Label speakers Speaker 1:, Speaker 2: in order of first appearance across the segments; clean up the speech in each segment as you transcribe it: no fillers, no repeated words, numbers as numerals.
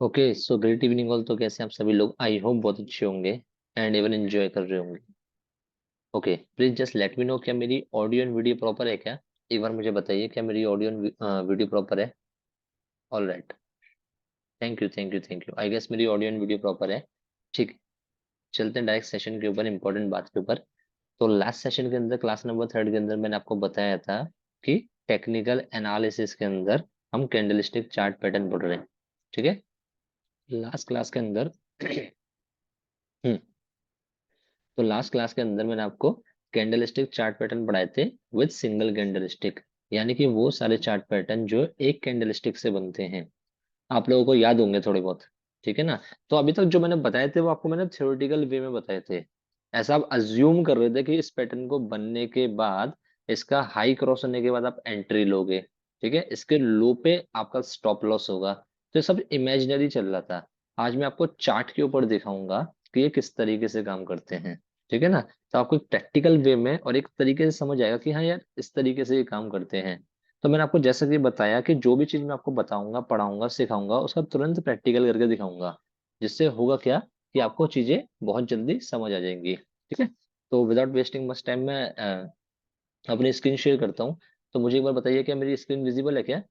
Speaker 1: Okay so great evening all. तो कैसे हैं आप सभी लोग? आई होप बहुत अच्छे होंगे एंड इवन एंजॉय कर रहे होंगे। Okay please just let me know, क्या मेरी ऑडियो एंड वीडियो प्रॉपर है क्या? एक बार मुझे बताइए, क्या मेरी ऑडियो एंड वीडियो प्रॉपर है? All right, thank you thank you thank you. I guess मेरी ऑडियो एंड वीडियो प्रॉपर है। ठीक, चलते हैं डायरेक्ट सेशन के ऊपर, इंपॉर्टेंट बात के ऊपर। तो लास्ट सेशन के अंदर, क्लास नंबर 3 के अंदर, मैंने आपको बताया था कि टेक्निकल एनालिसिस के अंदर हम कैंडलस्टिक चार्ट पैटर्न पढ़ रहे हैं। ठीक है, लास्ट क्लास के अंदर हम्म तो लास्ट क्लास के अंदर मैंने आपको कैंडलस्टिक चार्ट पैटर्न पढ़ाए थे विद सिंगल कैंडलस्टिक, यानी कि वो सारे चार्ट पैटर्न जो एक कैंडलस्टिक से बनते हैं। आप लोगों को याद होंगे थोड़े बहुत। ठीक है ना? तो अभी तक जो मैंने बताए थे वो आपको मैंने थ्योरेटिकल वे में बताए थे। ऐसा आप अज्यूम कर रहे थे कि इस पैटर्न को बनने के बाद, इसका हाई क्रॉस होने के बाद आप एंट्री लोगे। ठीक है, इसके लो पे आपका स्टॉप लॉस होगा। तो ये सब इमेजिनरी चल रहा था। आज मैं आपको चार्ट के ऊपर दिखाऊंगा कि ये किस तरीके से काम करते हैं। ठीक है ना? तो आपको एक प्रैक्टिकल वे में और एक तरीके से समझ आएगा कि हाँ यार, इस तरीके से ये काम करते हैं। तो मैंने आपको जैसा कि बताया कि जो भी चीज मैं आपको बताऊंगा, पढ़ाऊंगा, सिखाऊंगा, उसका तुरंत प्रैक्टिकल करके दिखाऊंगा। जिससे होगा क्या कि आपको चीजें बहुत जल्दी समझ आ जाएंगी। ठीक है, तो विदाउट वेस्टिंग मच टाइम मैं अपनी स्क्रीन शेयर करता हूँ। तो मुझे एक बार बताइए, क्या मेरी स्क्रीन विजिबल है क्या?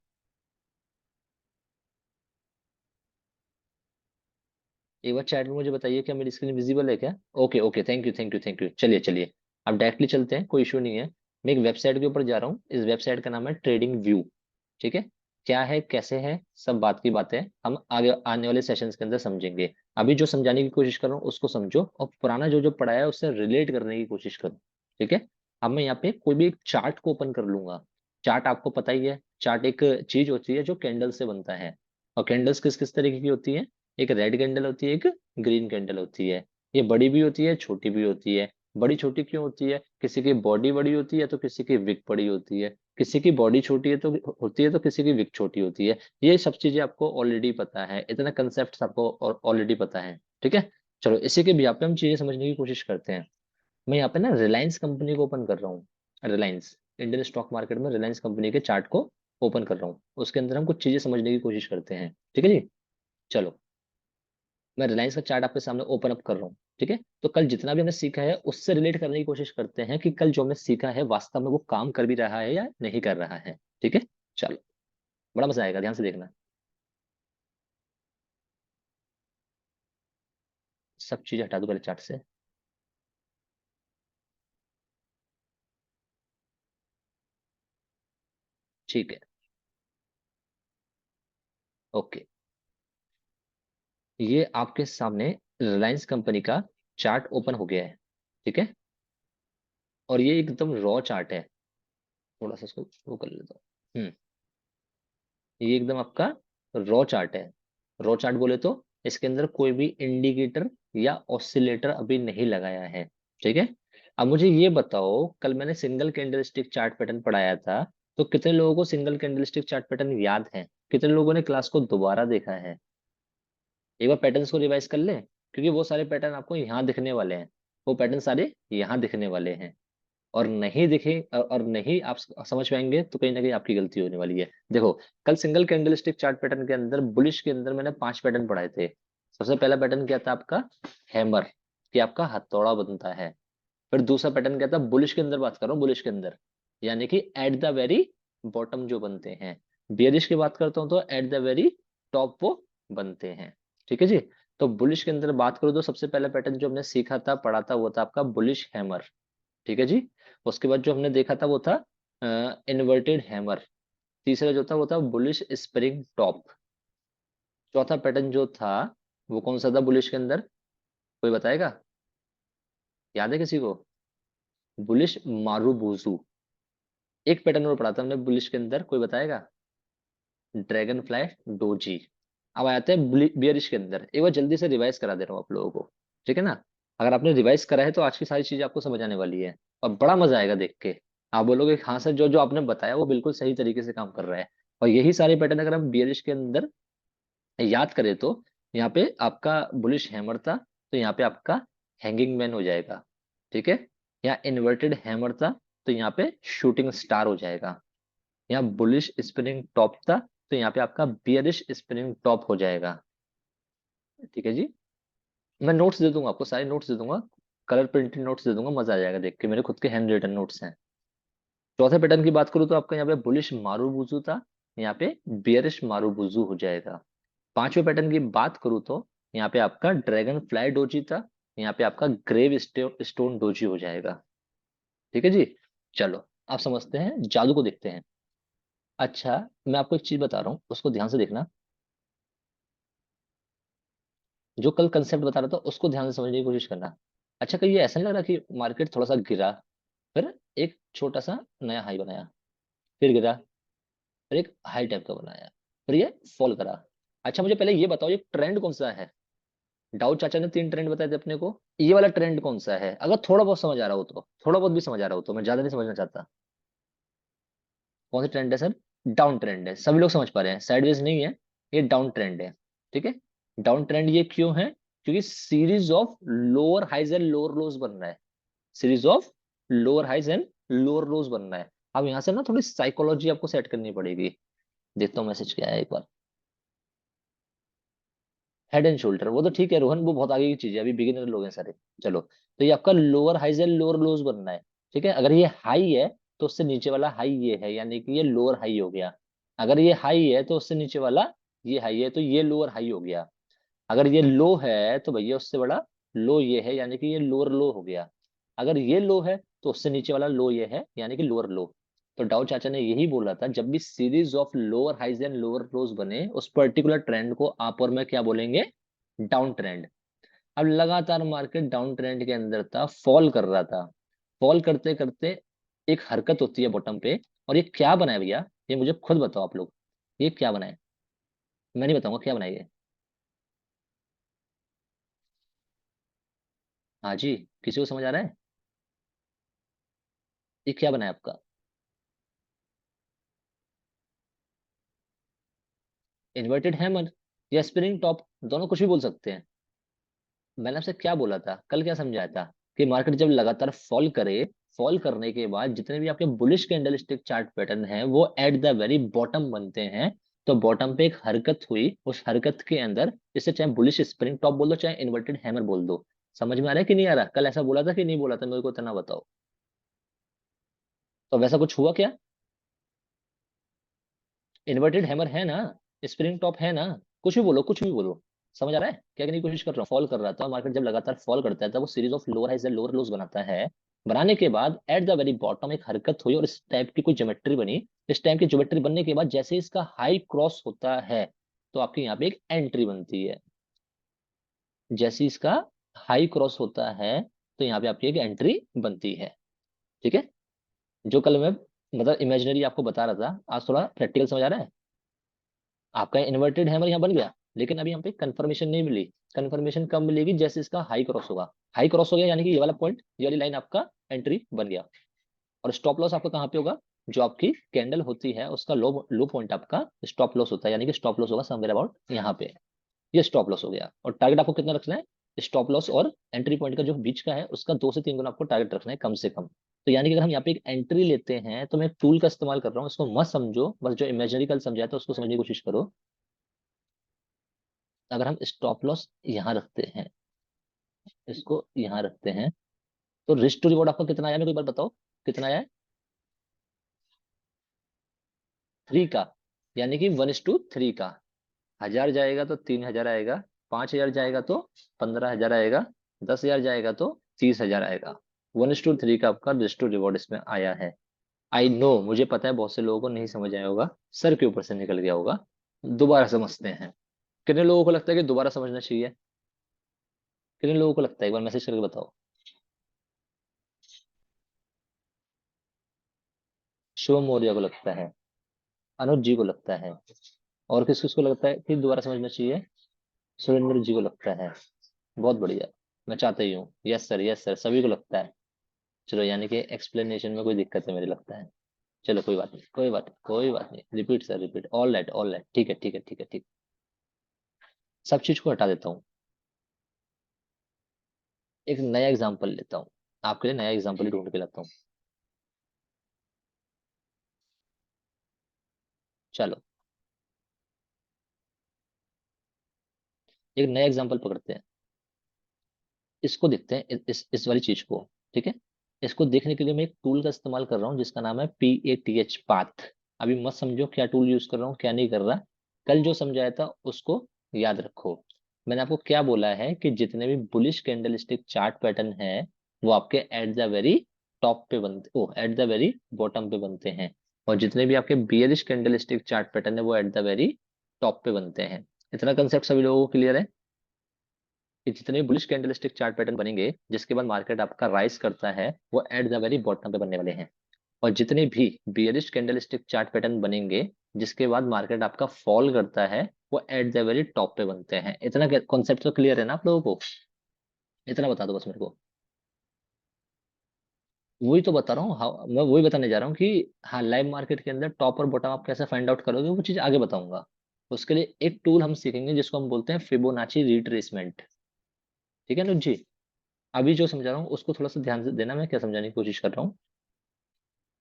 Speaker 1: एक बार चैट में मुझे बताइए, क्या मेरी स्क्रीन विजिबल है क्या? Okay okay, thank you thank you thank you. चलिए चलिए, अब डायरेक्टली चलते हैं, कोई इशू नहीं है। मैं एक वेबसाइट के ऊपर जा रहा हूँ। इस वेबसाइट का नाम है ट्रेडिंग व्यू। ठीक है, क्या है कैसे है सब बात की बात है, हम आगे आने वाले सेशंस के अंदर समझेंगे। अभी जो समझाने की कोशिश कर रहा हूँ उसको समझो, और पुराना जो जो पढ़ाया है उससे रिलेट करने की कोशिश करो। ठीक है, अब मैं यहाँ पे कोई भी एक चार्ट को ओपन कर लूंगा। चार्ट आपको पता ही है, चार्ट एक चीज होती है जो कैंडल से बनता है। और कैंडल्स किस किस तरीके की होती है? एक रेड कैंडल होती है, एक ग्रीन कैंडल होती है। ये बड़ी भी होती है, छोटी भी होती है। बड़ी छोटी क्यों होती है? किसी की बॉडी बड़ी होती है तो किसी की विक बड़ी होती है। किसी की बॉडी छोटी है तो होती है, तो किसी की विक छोटी होती है। ये सब चीजें आपको ऑलरेडी पता है, इतना कंसेप्ट आपको ऑलरेडी पता है। ठीक है, चलो इसी के भी पे हम चीजें समझने की कोशिश करते हैं। मैं यहाँ पे ना रिलायंस कंपनी को ओपन कर रहा हूँ। रिलायंस, इंडियन स्टॉक मार्केट में रिलायंस कंपनी के चार्ट को ओपन कर रहा हूँ। उसके अंदर हम कुछ चीजें समझने की कोशिश करते हैं। ठीक है जी, चलो मैं रिलायंस का चार्ट आपके सामने ओपन अप कर रहा हूँ। ठीक है, तो कल जितना भी हमने सीखा है उससे रिलेट करने की कोशिश करते हैं कि कल जो हमने सीखा है वास्तव में वो काम कर भी रहा है या नहीं कर रहा है। ठीक है, चलो बड़ा मजा आएगा, ध्यान से देखना। सब चीजें हटा दो पहले चार्ट से। ठीक है, ओके। ये आपके सामने रिलायंस कंपनी का चार्ट ओपन हो गया है। ठीक है, और ये एकदम रॉ चार्ट है। थोड़ा सा इसको वो कर लेता हूँ। ये एकदम आपका रॉ चार्ट है। रॉ चार्ट बोले तो इसके अंदर कोई भी इंडिकेटर या ऑसिलेटर अभी नहीं लगाया है। ठीक है, अब मुझे ये बताओ, कल मैंने सिंगल कैंडलस्टिक चार्ट पैटर्न पढ़ाया था, तो कितने लोगों को सिंगल कैंडलस्टिक चार्ट पैटर्न याद है? कितने लोगों ने क्लास को दोबारा देखा है? एक बार पैटर्न्स को रिवाइज कर लें, क्योंकि वो सारे पैटर्न आपको यहाँ दिखने वाले हैं। वो पैटर्न सारे यहाँ दिखने वाले हैं। और नहीं दिखे और नहीं आप समझ पाएंगे तो कहीं ना कहीं आपकी गलती होने वाली है। देखो, कल सिंगल कैंडलस्टिक चार्ट पैटर्न के अंदर, बुलिश के अंदर मैंने 5 पैटर्न पढ़ाए थे। सबसे पहला पैटर्न क्या था आपका? हैमर, कि आपका हथौड़ा बनता है। फिर दूसरा पैटर्न क्या था? बुलिश के अंदर बात कर रहा हूँ, बुलिश के अंदर, यानी कि एट द वेरी बॉटम जो बनते हैं। बियरिश की बात करता हूँ तो एट द वेरी टॉप वो बनते हैं। ठीक है जी, तो बुलिश के अंदर बात करूँ तो सबसे पहला पैटर्न जो हमने सीखा था, पढ़ा था, वो था आपका बुलिश हैमर। ठीक है जी, उसके बाद जो हमने देखा था वो था इन्वर्टेड हैमर। तीसरा जो था वो था बुलिश स्प्रिंग टॉप। चौथा पैटर्न जो था वो कौन सा था बुलिश के अंदर? कोई बताएगा? याद है किसी को? Bullish marubozu. एक पैटर्न और पढ़ा था हमने बुलिश के अंदर, कोई बताएगा? Dragon fly doji. अब आते हैं बियरिश के अंदर। एक बार जल्दी से रिवाइज करा दे रहा हूँ आप लोगों को। ठीक है ना? अगर आपने रिवाइज करा है तो आज की सारी चीजें आपको समझ आने वाली है, और बड़ा मजा आएगा देख के। आप बोलोगे हाँ सर, जो जो आपने बताया वो बिल्कुल सही तरीके से काम कर रहा है। और यही सारे पैटर्न अगर हम बियरिश के अंदर याद करें तो यहाँ पे आपका बुलिश हैमर था, तो यहाँ पे आपका हैंगिंग मैन हो जाएगा। ठीक है, यहाँ इन्वर्टेड हैमर था, तो यहाँ पे शूटिंग स्टार हो जाएगा। यहाँ बुलिश स्पिनिंग टॉप था, तो यहाँ पे आपका बियरिश स्पिनिंग टॉप हो जाएगा। ठीक है जी। मैं नोट्स दे दूंगा आपको, सारे नोट्स दे दूंगा, कलर प्रिंटेड नोट्स दे दूंगा, मजा आ जाएगा देख के, मेरे खुद के हैंड रिटन नोट्स हैं। चौथे पैटर्न की बात करूँ तो आपका यहाँ पे बुलिश मारूबुजू था, यहाँ पे बियरिश मारूबुजू हो जाएगा। पांचवें पैटर्न की बात करूँ तो यहाँ पे आपका ड्रैगन फ्लाई डोजी था, यहाँ पे आपका ग्रेव स्टोन डोजी हो जाएगा। ठीक है जी। चलो आप समझते हैं, जादू को देखते हैं। अच्छा, मैं आपको एक चीज बता रहा हूँ, उसको ध्यान से देखना। जो कल कंसेप्ट बता रहा था उसको ध्यान से समझने की कोशिश करना। अच्छा, कहीं ये ऐसा नहीं लग रहा कि मार्केट थोड़ा सा गिरा, फिर एक छोटा सा नया हाई बनाया, फिर गिरा, फिर एक हाई टाइप का बनाया, फिर ये फॉल करा। अच्छा मुझे पहले ये बताओ, ये ट्रेंड कौन सा है? डाउ चाचा ने तीन ट्रेंड बताए थे अपने को, ये वाला ट्रेंड कौन सा है? अगर थोड़ा बहुत समझ आ रहा हो तो, थोड़ा बहुत भी समझ आ रहा हो तो, मैं ज्यादा नहीं समझना चाहता। कौन सा ट्रेंड है सर? डाउन ट्रेंड है, सभी लोग समझ पा रहे हैं, साइडवेज नहीं है, ये डाउन ट्रेंड है। ठीक है। डाउन ट्रेंड ये क्यों है? क्योंकि series of lower highs and lower lows बन रहा है, series of lower highs and lower lows बन रहा है। अब यहाँ से ना थोड़ी साइकोलॉजी आपको सेट करनी पड़ेगी। देखता हूँ मैसेज क्या है एक बार। हेड एंड शोल्डर, वो तो ठीक है रोहन, वो बहुत आगे की चीज है, अभी बिगिनर लोग हैं सारे। चलो, तो ये आपका lower highs and lower lows बनना है। ठीक है, अगर ये हाई है तो उससे नीचे वाला हाई ये है, यानी कि ये लोअर हाई हो गया। अगर ये हाई है तो उससे नीचे वाला ये हाई है, तो ये लोअर हाई हो गया। अगर ये लो है तो भैया उससे बड़ा लो ये है, यानी कि ये लोअर लो हो गया। अगर ये लो है तो उससे नीचे वाला लो ये है, यानी कि लोअर लो। तो डाउ चाचा ने यही बोला था, जब भी series of lower highs and lower lows बने, उस पर्टिकुलर ट्रेंड को आप और मैं क्या बोलेंगे? Down trend. अब लगातार मार्केट डाउन ट्रेंड के अंदर था, फॉल कर रहा था। फॉल करते करते एक हरकत होती है बॉटम पे, और ये क्या बनाया भैया? ये मुझे खुद बताओ आप लोग, ये क्या बनाए? मैं नहीं बताऊंगा क्या बनाइए। हाँ जी, किसी को समझ आ रहा है? ये क्या बनाया आपका? इन्वर्टेड हैमर या स्पिनिंग टॉप, दोनों कुछ भी बोल सकते हैं। मैंने आपसे क्या बोला था, कल क्या समझाया था? कि मार्केट जब लगातार फॉल करे, फॉल करने के बाद जितने भी आपके bullish candle stick chart pattern है वो एट द वेरी बॉटम बनते हैं। तो बॉटम पे एक हरकत हुई, उस हरकत के अंदर, इसे चाहे बुलिश स्प्रिंग टॉप बोल दो चाहे इन्वर्टेड हैमर बोल दो। समझ में आ रहा है कि नहीं आ रहा? कल ऐसा बोला था कि नहीं बोला था, मेरे को इतना बताओ। तो वैसा कुछ हुआ क्या? इन्वर्टेड हैमर है ना, स्प्रिंग टॉप है ना, कुछ भी बोलो कुछ भी बोलो। समझ आ रहा है क्या? करने की कोशिश कर रहा हूँ, फॉल कर रहा था मार्केट, जब लगातार फॉल करता है तब वो series of lower highs and lower lows बनाता है। बनाने के बाद एट द वेरी बॉटम एक हरकत हुई और इस टाइप की कोई ज्योमेट्री बनी। इस टाइप की ज्योमेट्री बनने के बाद जैसे इसका हाई क्रॉस होता है, तो आपके यहाँ पे एक एंट्री बनती है। जैसे इसका हाई क्रॉस होता है, तो यहाँ पे आपकी एक एंट्री बनती है। ठीक है। जो कल मैं मतलब इमेजिनरी आपको बता रहा था, आज थोड़ा प्रैक्टिकल समझ आ रहा है? आपका इन्वर्टेड हैमर यहाँ बन गया, लेकिन अभी यहाँ पे कंफर्मेशन नहीं मिली। कंफर्मेशन कब मिलेगी? जैसे इसका हाई क्रॉस होगा। हाई क्रॉस हो गया यानी कि ये वाला पॉइंट, ये वाली लाइन आपका एंट्री बन गया। और स्टॉप लॉस आपका कहाँ पे होगा? जो आपकी कैंडल होती है उसका लो लो पॉइंट आपका स्टॉप लॉस होता है, यानी कि स्टॉप लॉस होगा समवेयर अबाउट यहाँ पे। ये स्टॉप लॉस हो गया, और टारगेट आपको कितना रखना है? स्टॉप लॉस और एंट्री पॉइंट का जो बीच का है उसका 2 से 3 गुना आपको टारगेट रखना है कम से कम। तो यानी कि अगर हम यहाँ पे एक एंट्री लेते हैं, तो मैं एक टूल का इस्तेमाल कर रहा हूँ, इसको मत समझो, बस जो इमेजिनरी कल समझाया था उसको समझने की कोशिश करो। अगर हम स्टॉप लॉस यहाँ रखते हैं, इसको यहाँ रखते हैं, तो रिस्क टू रिवॉर्ड आपका कितना आया? मेरे को एक बार बताओ, कितना आया है? 3 का, यानी कि 1:3 का। 1000 जाएगा तो 3000 आएगा, 5000 जाएगा तो 15,000 आएगा, 10,000 जाएगा तो 30,000 आएगा। 1:3 का आपका रिस्क टू रिवॉर्ड इसमें आया है। आई नो, मुझे पता है बहुत से लोगों को नहीं समझ आया होगा, सर के ऊपर से निकल गया होगा। दोबारा समझते हैं। कितने लोगों को लगता है कि दोबारा समझना चाहिए? कितने लोगों को लगता है, एक बार मैसेज करके बताओ। शुभम मौर्य को लगता है, अनुज जी को लगता है, और किस किस को लगता है कि दोबारा समझना चाहिए? सुरेंद्र जी को लगता है। बहुत बढ़िया। मैं चाहता ही हूँ, यस सर यस सर, सभी को लगता है। चलो, यानी कि एक्सप्लेनेशन में कोई दिक्कत है मेरे लगता है। चलो कोई बात नहीं, कोई बात नहीं, कोई बात नहीं, repeat sir repeat, all right all right, ठीक है ठीक है ठीक है ठीक। सब चीज को हटा देता हूँ, एक नया एग्जाम्पल लेता हूँ, आपके लिए नया एग्जाम्पल ही ढूंढ के लाता हूँ। चलो, एक नया एग्जांपल पकड़ते हैं, इसको देखते हैं, इस वाली चीज को। ठीक है, इसको देखने के लिए मैं एक टूल का इस्तेमाल कर रहा हूँ जिसका नाम है PATH, पाथ। अभी मत समझो क्या टूल यूज कर रहा हूँ क्या नहीं कर रहा, कल जो समझाया था उसको याद रखो। मैंने आपको क्या बोला है कि जितने भी बुलिश कैंडलस्टिक चार्ट पैटर्न है वो आपके एट द वेरी टॉप पे बनते, ओ एट द वेरी बॉटम पे बनते हैं, और जितने भी आपके बियरिश कैंडलस्टिक चार्ट पैटर्न है वो एट द वेरी टॉप पे बनते हैं। इतना कंसेप्ट सभी लोगों को क्लियर है कि जितने भी बुलिश कैंडलस्टिक चार्ट पैटर्न बनेंगे जिसके बाद मार्केट आपका राइज करता है वो एट द वेरी बॉटम पे बनने वाले हैं, और जितने भी बियरिश कैंडलस्टिक चार्ट पैटर्न बनेंगे जिसके बाद मार्केट आपका फॉल करता है वो एट द वेरी टॉप पे बनते हैं। इतना कॉन्सेप्ट तो क्लियर है ना आप लोगों को? इतना बता दो बस मेरे को। वही तो बता रहा हूँ, हाँ मैं वही बताने जा रहा हूँ कि हाँ लाइव मार्केट के अंदर टॉप और बॉटम आप कैसे फाइंड आउट करोगे वो चीज आगे बताऊंगा। उसके लिए एक टूल हम सीखेंगे जिसको हम बोलते हैं फिबोनाची रिट्रेसमेंट। ठीक है अनुज जी, अभी जो समझा रहा हूँ उसको थोड़ा सा ध्यान से देना, मैं क्या समझाने की कोशिश कर रहा हूँ।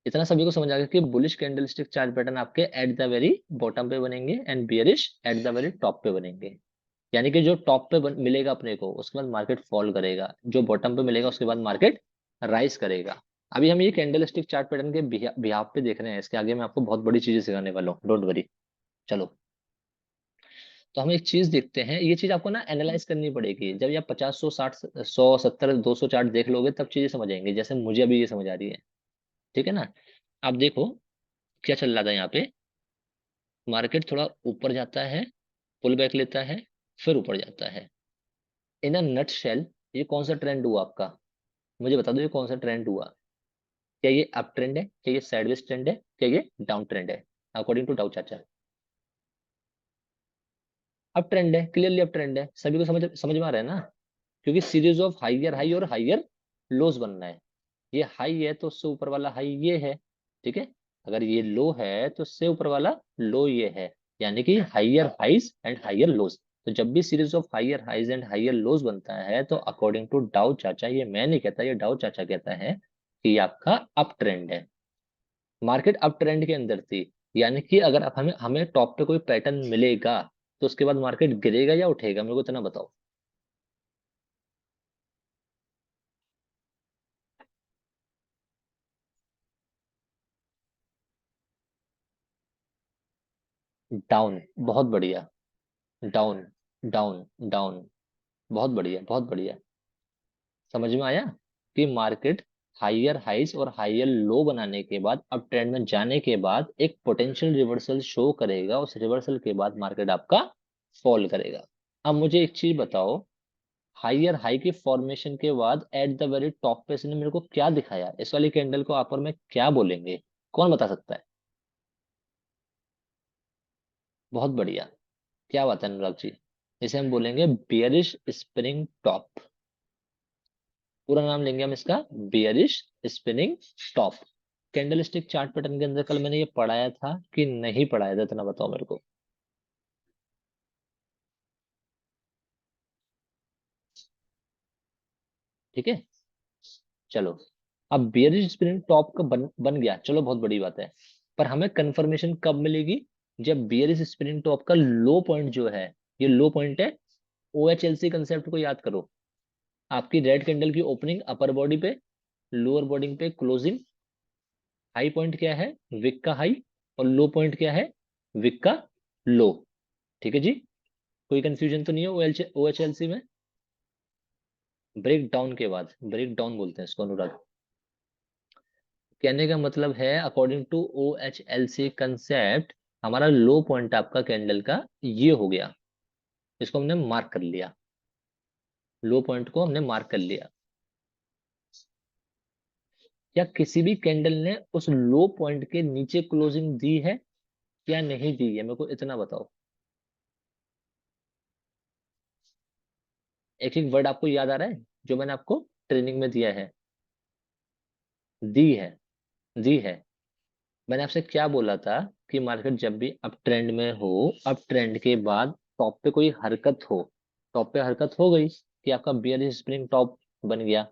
Speaker 1: इतना सभी को समझ आ गया कि बुलिश कैंडलस्टिक चार्ट पैटर्न आपके एट द वेरी बॉटम पे बनेंगे and bearish eight the very top पे बनेंगे। यानी कि जो टॉप पे मिलेगा अपने को उसके बाद मार्केट फॉल करेगा, जो बॉटम पे मिलेगा उसके बाद मार्केट राइज करेगा। अभी हम ये कैंडलस्टिक चार्ट पैटर्न के बिहाफ पे देख रहे हैं, इसके आगे मैं आपको बहुत बड़ी चीजें सिखाने वाला हूँ, डोंट वरी। चलो, तो हम एक चीज देखते हैं, ये चीज आपको ना एनालाइज करनी पड़ेगी। जब ये आप 50 100 60 100 70 200 चार्ट देख लोगे तब चीजें समझ आएंगी, जैसे मुझे अभी ये समझ आ रही है। ठीक है ना? आप देखो क्या चल रहा था यहाँ पे, मार्केट थोड़ा ऊपर जाता है, पुल बैक लेता है, फिर ऊपर जाता है। इन अ नट शेल ये कौन सा ट्रेंड हुआ आपका? मुझे बता दो ये कौन सा ट्रेंड हुआ? क्या ये अप ट्रेंड है, क्या ये साइडवेज ट्रेंड है, क्या ये डाउन ट्रेंड है? अकॉर्डिंग टू डाउ चाचा अप ट्रेंड है, क्लियरली अप ट्रेंड है। सभी को समझ समझ में आ रहा है ना? क्योंकि सीरीज ऑफ हाइयर हाई और हाइयर लोज बनना है। ये हाई है तो उससे ऊपर वाला हाई ये है। ठीक है, अगर ये लो है तो उससे ऊपर वाला लो ये है, यानी कि higher highs and higher lows. तो जब भी series of higher highs and higher lows बनता है तो अकॉर्डिंग टू डाउ चाचा, ये मैं नहीं कहता ये डाउ चाचा कहता है कि ये आपका अप ट्रेंड है। मार्केट अप ट्रेंड के अंदर थी, यानी कि अगर आप हमें हमें टॉप पे कोई पैटर्न मिलेगा तो उसके बाद मार्केट गिरेगा या उठेगा, मेरे को इतना बताओ। डाउन, बहुत बढ़िया। डाउन, डाउन, डाउन, बहुत बढ़िया बहुत बढ़िया। समझ में आया कि मार्केट हाइयर हाइस और हाइयर लो बनाने के बाद अब ट्रेंड में जाने के बाद एक पोटेंशियल रिवर्सल शो करेगा, उस रिवर्सल के बाद मार्केट आपका फॉल करेगा। अब मुझे एक चीज बताओ, हाइयर हाई के फॉर्मेशन के बाद एट द वेरी टॉप पे इसने मेरे को क्या दिखाया? इस वाली कैंडल को आप और मैं क्या बोलेंगे? कौन बता सकता है? बहुत बढ़िया, क्या बात है अनुराग जी, इसे हम बोलेंगे बियरिश स्पिनिंग टॉप। पूरा नाम लेंगे हम इसका, bearish spinning top. Candlestick chart pattern के अंदर कल मैंने ये पढ़ाया था कि नहीं पढ़ाया था, इतना बताओ मेरे को। ठीक है, चलो। अब बियरिश स्पिनिंग टॉप का बन गया, चलो बहुत बड़ी बात है। पर हमें कंफर्मेशन कब मिलेगी? जब बियरिश स्पिनिंग टॉप का लो पॉइंट जो है, ये लो पॉइंट है। OHLC कंसेप्ट को याद करो। आपकी रेड कैंडल की ओपनिंग अपर बॉडी पे, लोअर बॉडी पे क्लोजिंग। हाई पॉइंट क्या है? विक का हाई। और लो पॉइंट क्या है? विक का लो। ठीक है जी, कोई कंफ्यूजन तो नहीं है OHLC में? ब्रेक डाउन के बाद, ब्रेक डाउन बोलते हैं इसको अनुराग। कहने का मतलब है अकॉर्डिंग टू OHLC कंसेप्ट, हमारा लो पॉइंट आपका कैंडल का ये हो गया, इसको हमने मार्क कर लिया। लो पॉइंट को हमने मार्क कर लिया। क्या किसी भी कैंडल ने उस लो पॉइंट के नीचे क्लोजिंग दी है या नहीं दी है? मेरे को इतना बताओ। एक एक वर्ड आपको याद आ रहा है जो मैंने आपको ट्रेनिंग में दिया है? दी है, दी है। मैंने आपसे क्या बोला था कि मार्केट जब भी अप ट्रेंड में हो, अप ट्रेंड के बाद टॉप पे कोई हरकत हो, टॉप पे हरकत हो गई कि आपका बियरिश स्प्रिंग टॉप बन गया,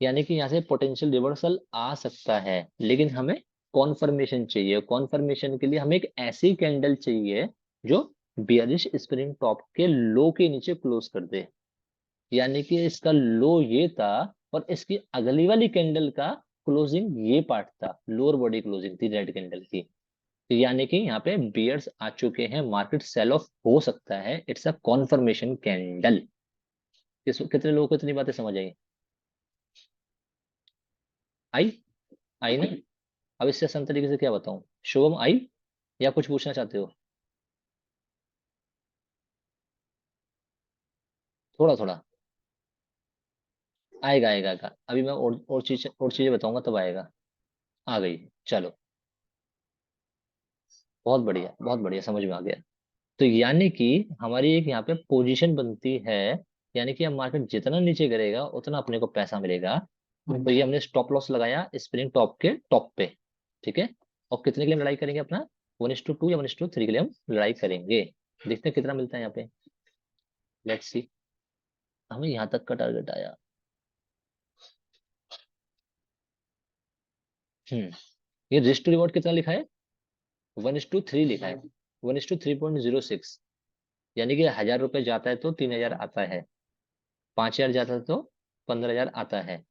Speaker 1: यानी कि यहाँ से पोटेंशियल रिवर्सल आ सकता है। लेकिन हमें कॉन्फर्मेशन चाहिए, कॉन्फर्मेशन के लिए हमें एक ऐसी कैंडल चाहिए जो बियरिश स्प्रिंग टॉप के लो के नीचे क्लोज कर दे। यानी कि इसका लो ये था और इसकी अगली वाली कैंडल का क्लोजिंग ये पार्ट था, लोअर बॉडी क्लोजिंग थी रेड कैंडल की। तो यानी कि यहाँ पे बियर्स आ चुके हैं, मार्केट सेल ऑफ हो सकता है, इट्स अ कॉन्फर्मेशन कैंडल। कितने लोगों को इतनी बातें समझ आई? आई? आई ना? अब इससे आसान तरीके से क्या बताऊं? शुभम आई या कुछ पूछना चाहते हो? थोड़ा थोड़ा आएगा आएगा आएगा। अभी मैं और चीजें बताऊंगा तब आएगा। आ गई। चलो, बहुत बढ़िया, समझ में आ गया। तो यानी कि हमारी एक यहाँ पे पोजीशन बनती है, यानी कि अब मार्केट जितना नीचे गिरेगा उतना अपने को पैसा मिलेगा। तो ये हमने स्टॉप लॉस लगाया स्प्रिंग टॉप के टॉप पे। ठीक है। और कितने के लिए हम लड़ाई करेंगे अपना? 1:2 या 1:3 के लिए हम लड़ाई करेंगे। देखते हैं कितना मिलता है यहाँ पे। Let's see. हमें यहाँ तक का टारगेट आया। हम्म। ये रिस्क टू रिवॉर्ड कितना लिखा है? 1:3 लिखा है। 1:3.06। यानी कि 1,000 रुपये जाता है तो 3,000 आता है। 5,000 जाता है तो 15,000 आता है।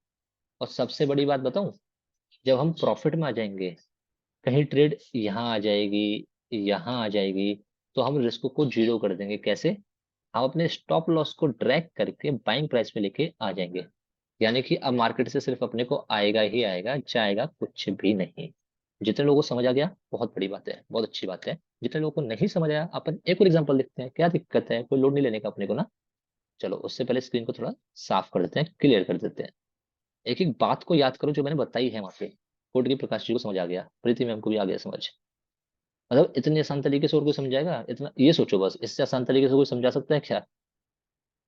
Speaker 1: और सबसे बड़ी बात बताऊं, जब हम प्रॉफिट में आ जाएंगे, कहीं ट्रेड यहाँ आ जाएगी, यहाँ आ जाएगी, तो हम रिस्क को जीरो कर देंगे। कैसे? हम अपने स्टॉप लॉस को ड्रैग करके बाइंग प्राइस में लेके आ जाएंगे। यानी कि अब मार्केट से सिर्फ अपने को आएगा ही आएगा, जाएगा कुछ भी नहीं। जितने लोगों को समझ आ गया बहुत बड़ी बात है, बहुत अच्छी बात है। जितने लोगों को नहीं समझ आया, अपन एक और एग्जांपल देखते हैं, क्या दिक्कत है? कोई लोड नहीं लेने का अपने को ना। चलो उससे पहले स्क्रीन को थोड़ा साफ कर देते हैं, क्लियर कर देते हैं। एक एक बात को याद करो जो मैंने बताई है वहां पे। कोट की प्रकाश जी को समझ आ गया, प्रीति मैम को भी आ गया समझ। मतलब इतनी आसान तरीके से और कोई समझाएगा? इतना ये सोचो बस, इससे आसान तरीके से कोई समझा सकता है क्या?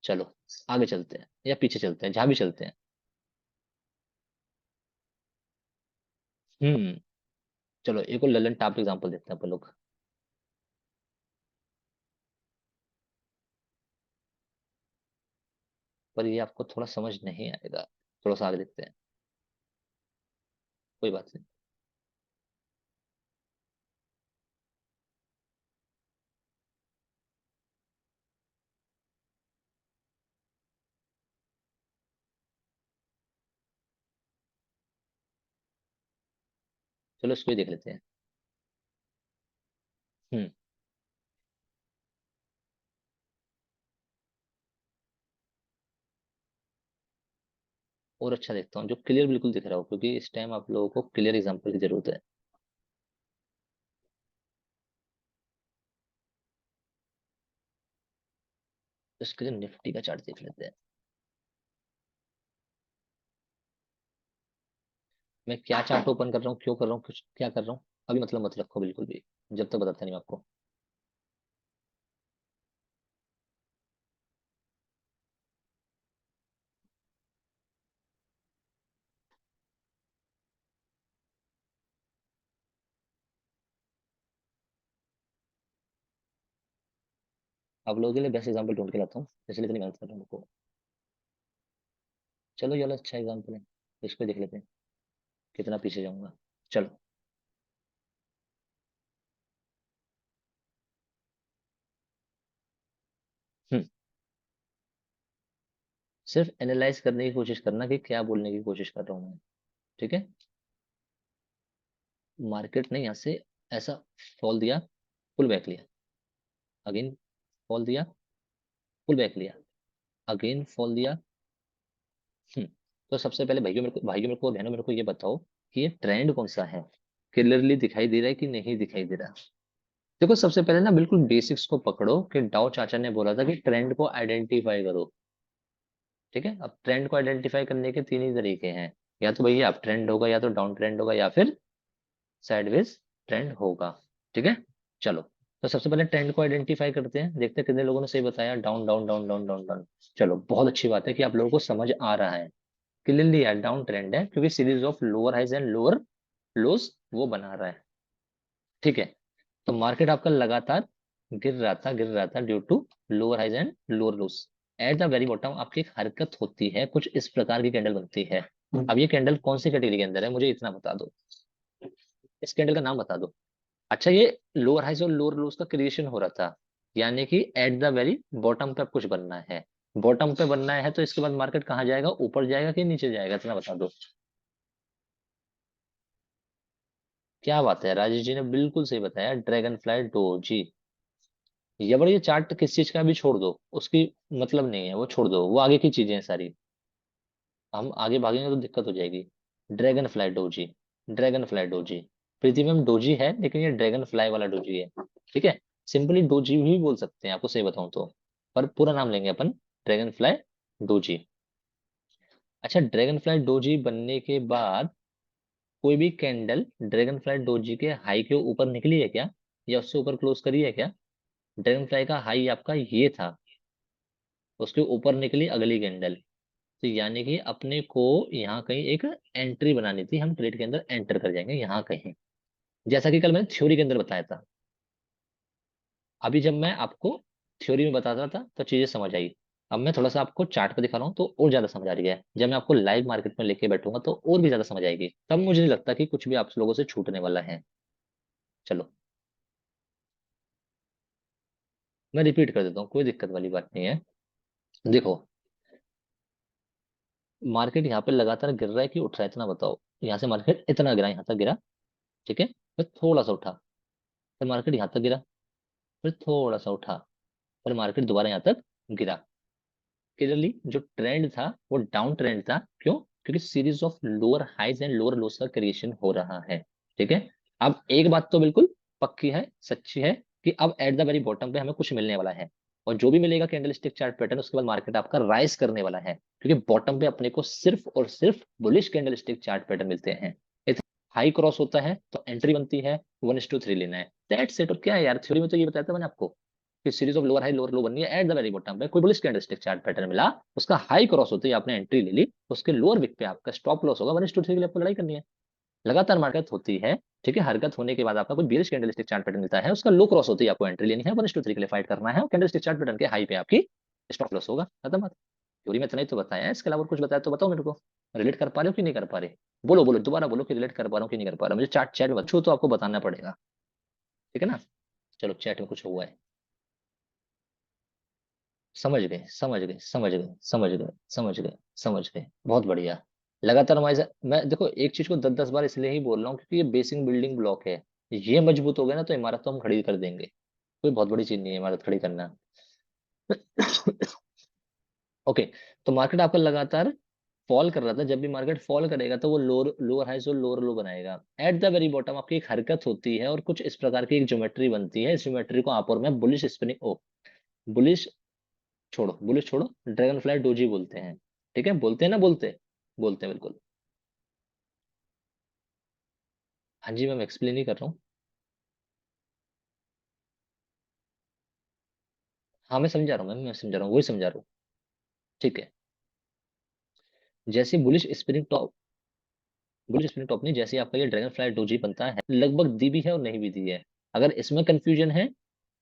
Speaker 1: चलो आगे चलते हैं या पीछे चलते हैं, जहां भी चलते हैं। हम्म। चलो एक और ललन टॉप एग्जांपल देखते हैं अपन लोग। पर ये आपको थोड़ा समझ नहीं आएगा। थोड़ा सा आगे देखते हैं। कोई बात नहीं। चलो इसको ही देख लेते हैं। हम्म। और अच्छा देखता हूँ जो क्लियर बिल्कुल दिख रहा हो, क्योंकि इस टाइम आप लोगों को क्लियर एग्जांपल की जरूरत है। इसके लिए निफ्टी का चार्ट देख लेते हैं। मैं क्या चार्ट ओपन कर रहा हूँ, क्यों कर रहा हूँ, कुछ क्या कर रहा हूँ, अभी मतलब मत रखो बिल्कुल भी, जब तक बताता नहीं मैं आपको। आप लोगों के लिए बेस्ट एग्जांपल ढूंढ के लाता हूँ, इसलिए इतनी मेहनत कर रहा हूँ आपको। चलो ये वाला अच्छा एग्जांपल है, इसको देख लेते हैं कितना पीछे जाऊंगा। चलो। हम्म। सिर्फ एनालाइज करने की कोशिश करना कि क्या बोलने की कोशिश कर रहा हूँ मैं। ठीक है। मार्केट ने यहाँ से ऐसा फॉल दिया, पुल बैक लिया, अगेन फॉल दिया, पुल बैक लिया, अगेन फॉल दिया। हम्म। तो सबसे पहले भाइयों मेरे को बहनों मेरे को ये बताओ कि ये ट्रेंड कौन सा है? क्लियरली दिखाई दे रहा है कि नहीं दिखाई दे रहा? देखो सबसे पहले ना बिल्कुल बेसिक्स को पकड़ो कि डाउ चाचा ने बोला था कि ट्रेंड को आइडेंटिफाई करो। ठीक है। अब ट्रेंड को आइडेंटिफाई करने के तीन ही तरीके हैं। या तो भैया अप ट्रेंड होगा, या तो डाउन ट्रेंड होगा, या फिर साइडवेज ट्रेंड होगा। ठीक है। चलो। तो सबसे पहले ट्रेंड को आइडेंटिफाई करते हैं, देखते हैं कितने लोगों ने सही बताया, down down down down down down. चलो बहुत अच्छी बात है कि आप लोगों को समझ आ रहा है। क्लियरली यार डाउन ट्रेंड है, क्योंकि series of lower highs and lower lows वो बना रहा है। ठीक है। तो मार्केट आपका लगातार गिर रहा था due to lower highs and lower lows. At the very bottom आपकी एक हरकत होती है, कुछ इस प्रकार की कैंडल बनती है। अब ये कैंडल कौन सी कैटेगरी के अंदर है मुझे इतना बता दो, इस कैंडल का नाम बता दो। अच्छा, ये लोअर हाइज और लोअर लोस का क्रिएशन हो रहा था, यानी कि एट द वेरी बॉटम पे कुछ बनना है। बॉटम पे बनना है तो इसके बाद मार्केट कहाँ जाएगा, ऊपर जाएगा कि नीचे जाएगा, इतना बता दो। क्या बात है, राजेश जी ने बिल्कुल सही बताया, ड्रैगन फ्लाई डोजी। ये बड़ी, ये चार्ट किस चीज का भी छोड़ दो, उसकी मतलब नहीं है, वो छोड़ दो, वो आगे की चीजें हैं सारी। हम आगे भागेंगे तो दिक्कत हो जाएगी। Dragonfly doji, dragonfly doji. पृथ्वी में डोजी है लेकिन ये ड्रैगन फ्लाई वाला डोजी है। ठीक है, सिंपली डोजी भी बोल सकते हैं आपको सही बताऊं तो, पर पूरा नाम लेंगे अपन, ड्रैगन फ्लाई डोजी। अच्छा, ड्रैगन फ्लाई डोजी बनने के बाद कोई भी कैंडल ड्रैगन फ्लाई डोजी के हाई के ऊपर निकली है क्या, या उससे ऊपर क्लोज करी है क्या? ड्रैगन फ्लाई का हाई आपका ये था, उसके ऊपर निकली अगली कैंडल, तो यानी कि अपने को यहाँ कहीं एक एंट्री बनानी थी, हम ट्रेड के अंदर एंटर कर जाएंगे यहाँ कहीं। जैसा कि कल मैंने थ्योरी के अंदर बताया था। अभी जब मैं आपको थ्योरी में बता रहा था तो चीजें समझ आई। अब मैं थोड़ा सा आपको चार्ट पे दिखा रहा हूँ तो और ज्यादा समझ आ रही है। जब मैं आपको लाइव मार्केट में लेके बैठूंगा तो और भी ज्यादा समझ आएगी, तब मुझे नहीं लगता कि कुछ भी आप लोगों से छूटने वाला है। चलो, मैं रिपीट कर देता हूँ, कोई दिक्कत वाली बात नहीं है। देखो, मार्केट यहाँ पे लगातार गिर रहा है कि उठ रहा है, इतना बताओ। यहाँ से मार्केट इतना गिरा, यहाँ तक गिरा, ठीक है, फिर थोड़ा सा उठा, फिर मार्केट यहाँ तक गिरा, फिर थोड़ा सा उठा, फिर मार्केट दोबारा यहाँ तक गिरा। क्लियरली जो ट्रेंड था वो डाउन ट्रेंड था, क्यों? क्योंकि series of lower highs and lower lows का क्रिएशन हो रहा है। ठीक है, अब एक बात तो बिल्कुल पक्की है, सच्ची है, कि अब एट द वेरी बॉटम पे हमें कुछ मिलने वाला है। और जो भी मिलेगा कैंडल स्टिक चार्ट पैटर्न, उसके बाद मार्केट आपका राइज करने वाला है, क्योंकि बॉटम पे अपने को सिर्फ और सिर्फ bullish candle stick chart pattern मिलते हैं। हाई क्रॉस होता है तो एंट्री बनती है, 1:3 लेना है, दैट्स इट। और क्या है यार, थ्योरी में तो ये बताया था मैंने आपको कि series of lower high lower लो बननी है, एट द वेरी बॉटम पे कोई बुलिश कैंडलस्टिक चार्ट पैटर्न मिला, उसका हाई क्रॉस होते ही आपने एंट्री ले ली, उसके लोअर विक पे आपका स्टॉप लॉस होगा, 1:3 के लिए आपको लड़ाई करनी है। लगातार मार्केट होती है, ठीक है, हरकत होने के बाद आपका कोई बेरिश कैंडलस्टिक चार्ट पैटर्न मिलता है, उसका लो क्रॉस होते ही आपको एंट्री लेनी है, 1:3 के लिए फाइट करना है, और कैंडलस्टिक चार्ट पैटर्न के हाई पे आपकी स्टॉप लॉस होगा, खत्म बात। थ्योरी में इतना ही तो बताया है, इसके अलावा और कुछ बताया तो बताओ मेरे को। रिलेट कर पा रहे हो कि नहीं कर पा रहे? बोलो बोलो, दोबारा बोलो कि रिलेट कर पा रहा हूँ कि नहीं कर पा रहा, मुझे चार्ट चैट में बच्चों तो आपको बताना पड़ेगा। ठीक है ना? चलो, चैट में कुछ हुआ है। समझ गए, समझ गए, समझ गए, समझ गए, समझ गए, समझ गए, बहुत बढ़िया। लगातार हमारे मैं देखो एक चीज को 10-10 बार इसलिए ही बोल रहा हूँ क्योंकि ये बेसिक बिल्डिंग ब्लॉक है। ये मजबूत हो गया ना तो इमारत तो हम खड़ी कर देंगे, कोई बहुत बड़ी चीज नहीं है इमारत खड़ी करना। ओके, तो मार्केट आपका लगातार फॉल कर रहा था, जब भी मार्केट फॉल करेगा तो वो लोअर लोअर हाई और लोअर लो बनाएगा। एट द वेरी बॉटम आपकी एक हरकत होती है और कुछ इस प्रकार की एक ज्योमेट्री बनती है, इस ज्योमेट्री को आप और मैं बुलिश स्पिनिंग ओ बुलिश छोड़ो, बुलिश छोड़ो, ड्रैगन फ्लाई डोजी बोलते हैं। ठीक है, बोलते हैं ना, बोलते बोलते हैं बिल्कुल। हाँ जी, मैं एक्सप्लेन ही कर रहा हूँ। हाँ मैं समझा रहा हूँ मैम, मैं समझा रहा हूँ, वही समझा रहा हूँ। ठीक है, जैसे बुलिश स्पिनिंग टॉप नहीं, जैसे आपका ये ड्रैगन फ्लाई डोजी बनता है, लगभग दी भी है और नहीं भी दी है। अगर इसमें कंफ्यूजन है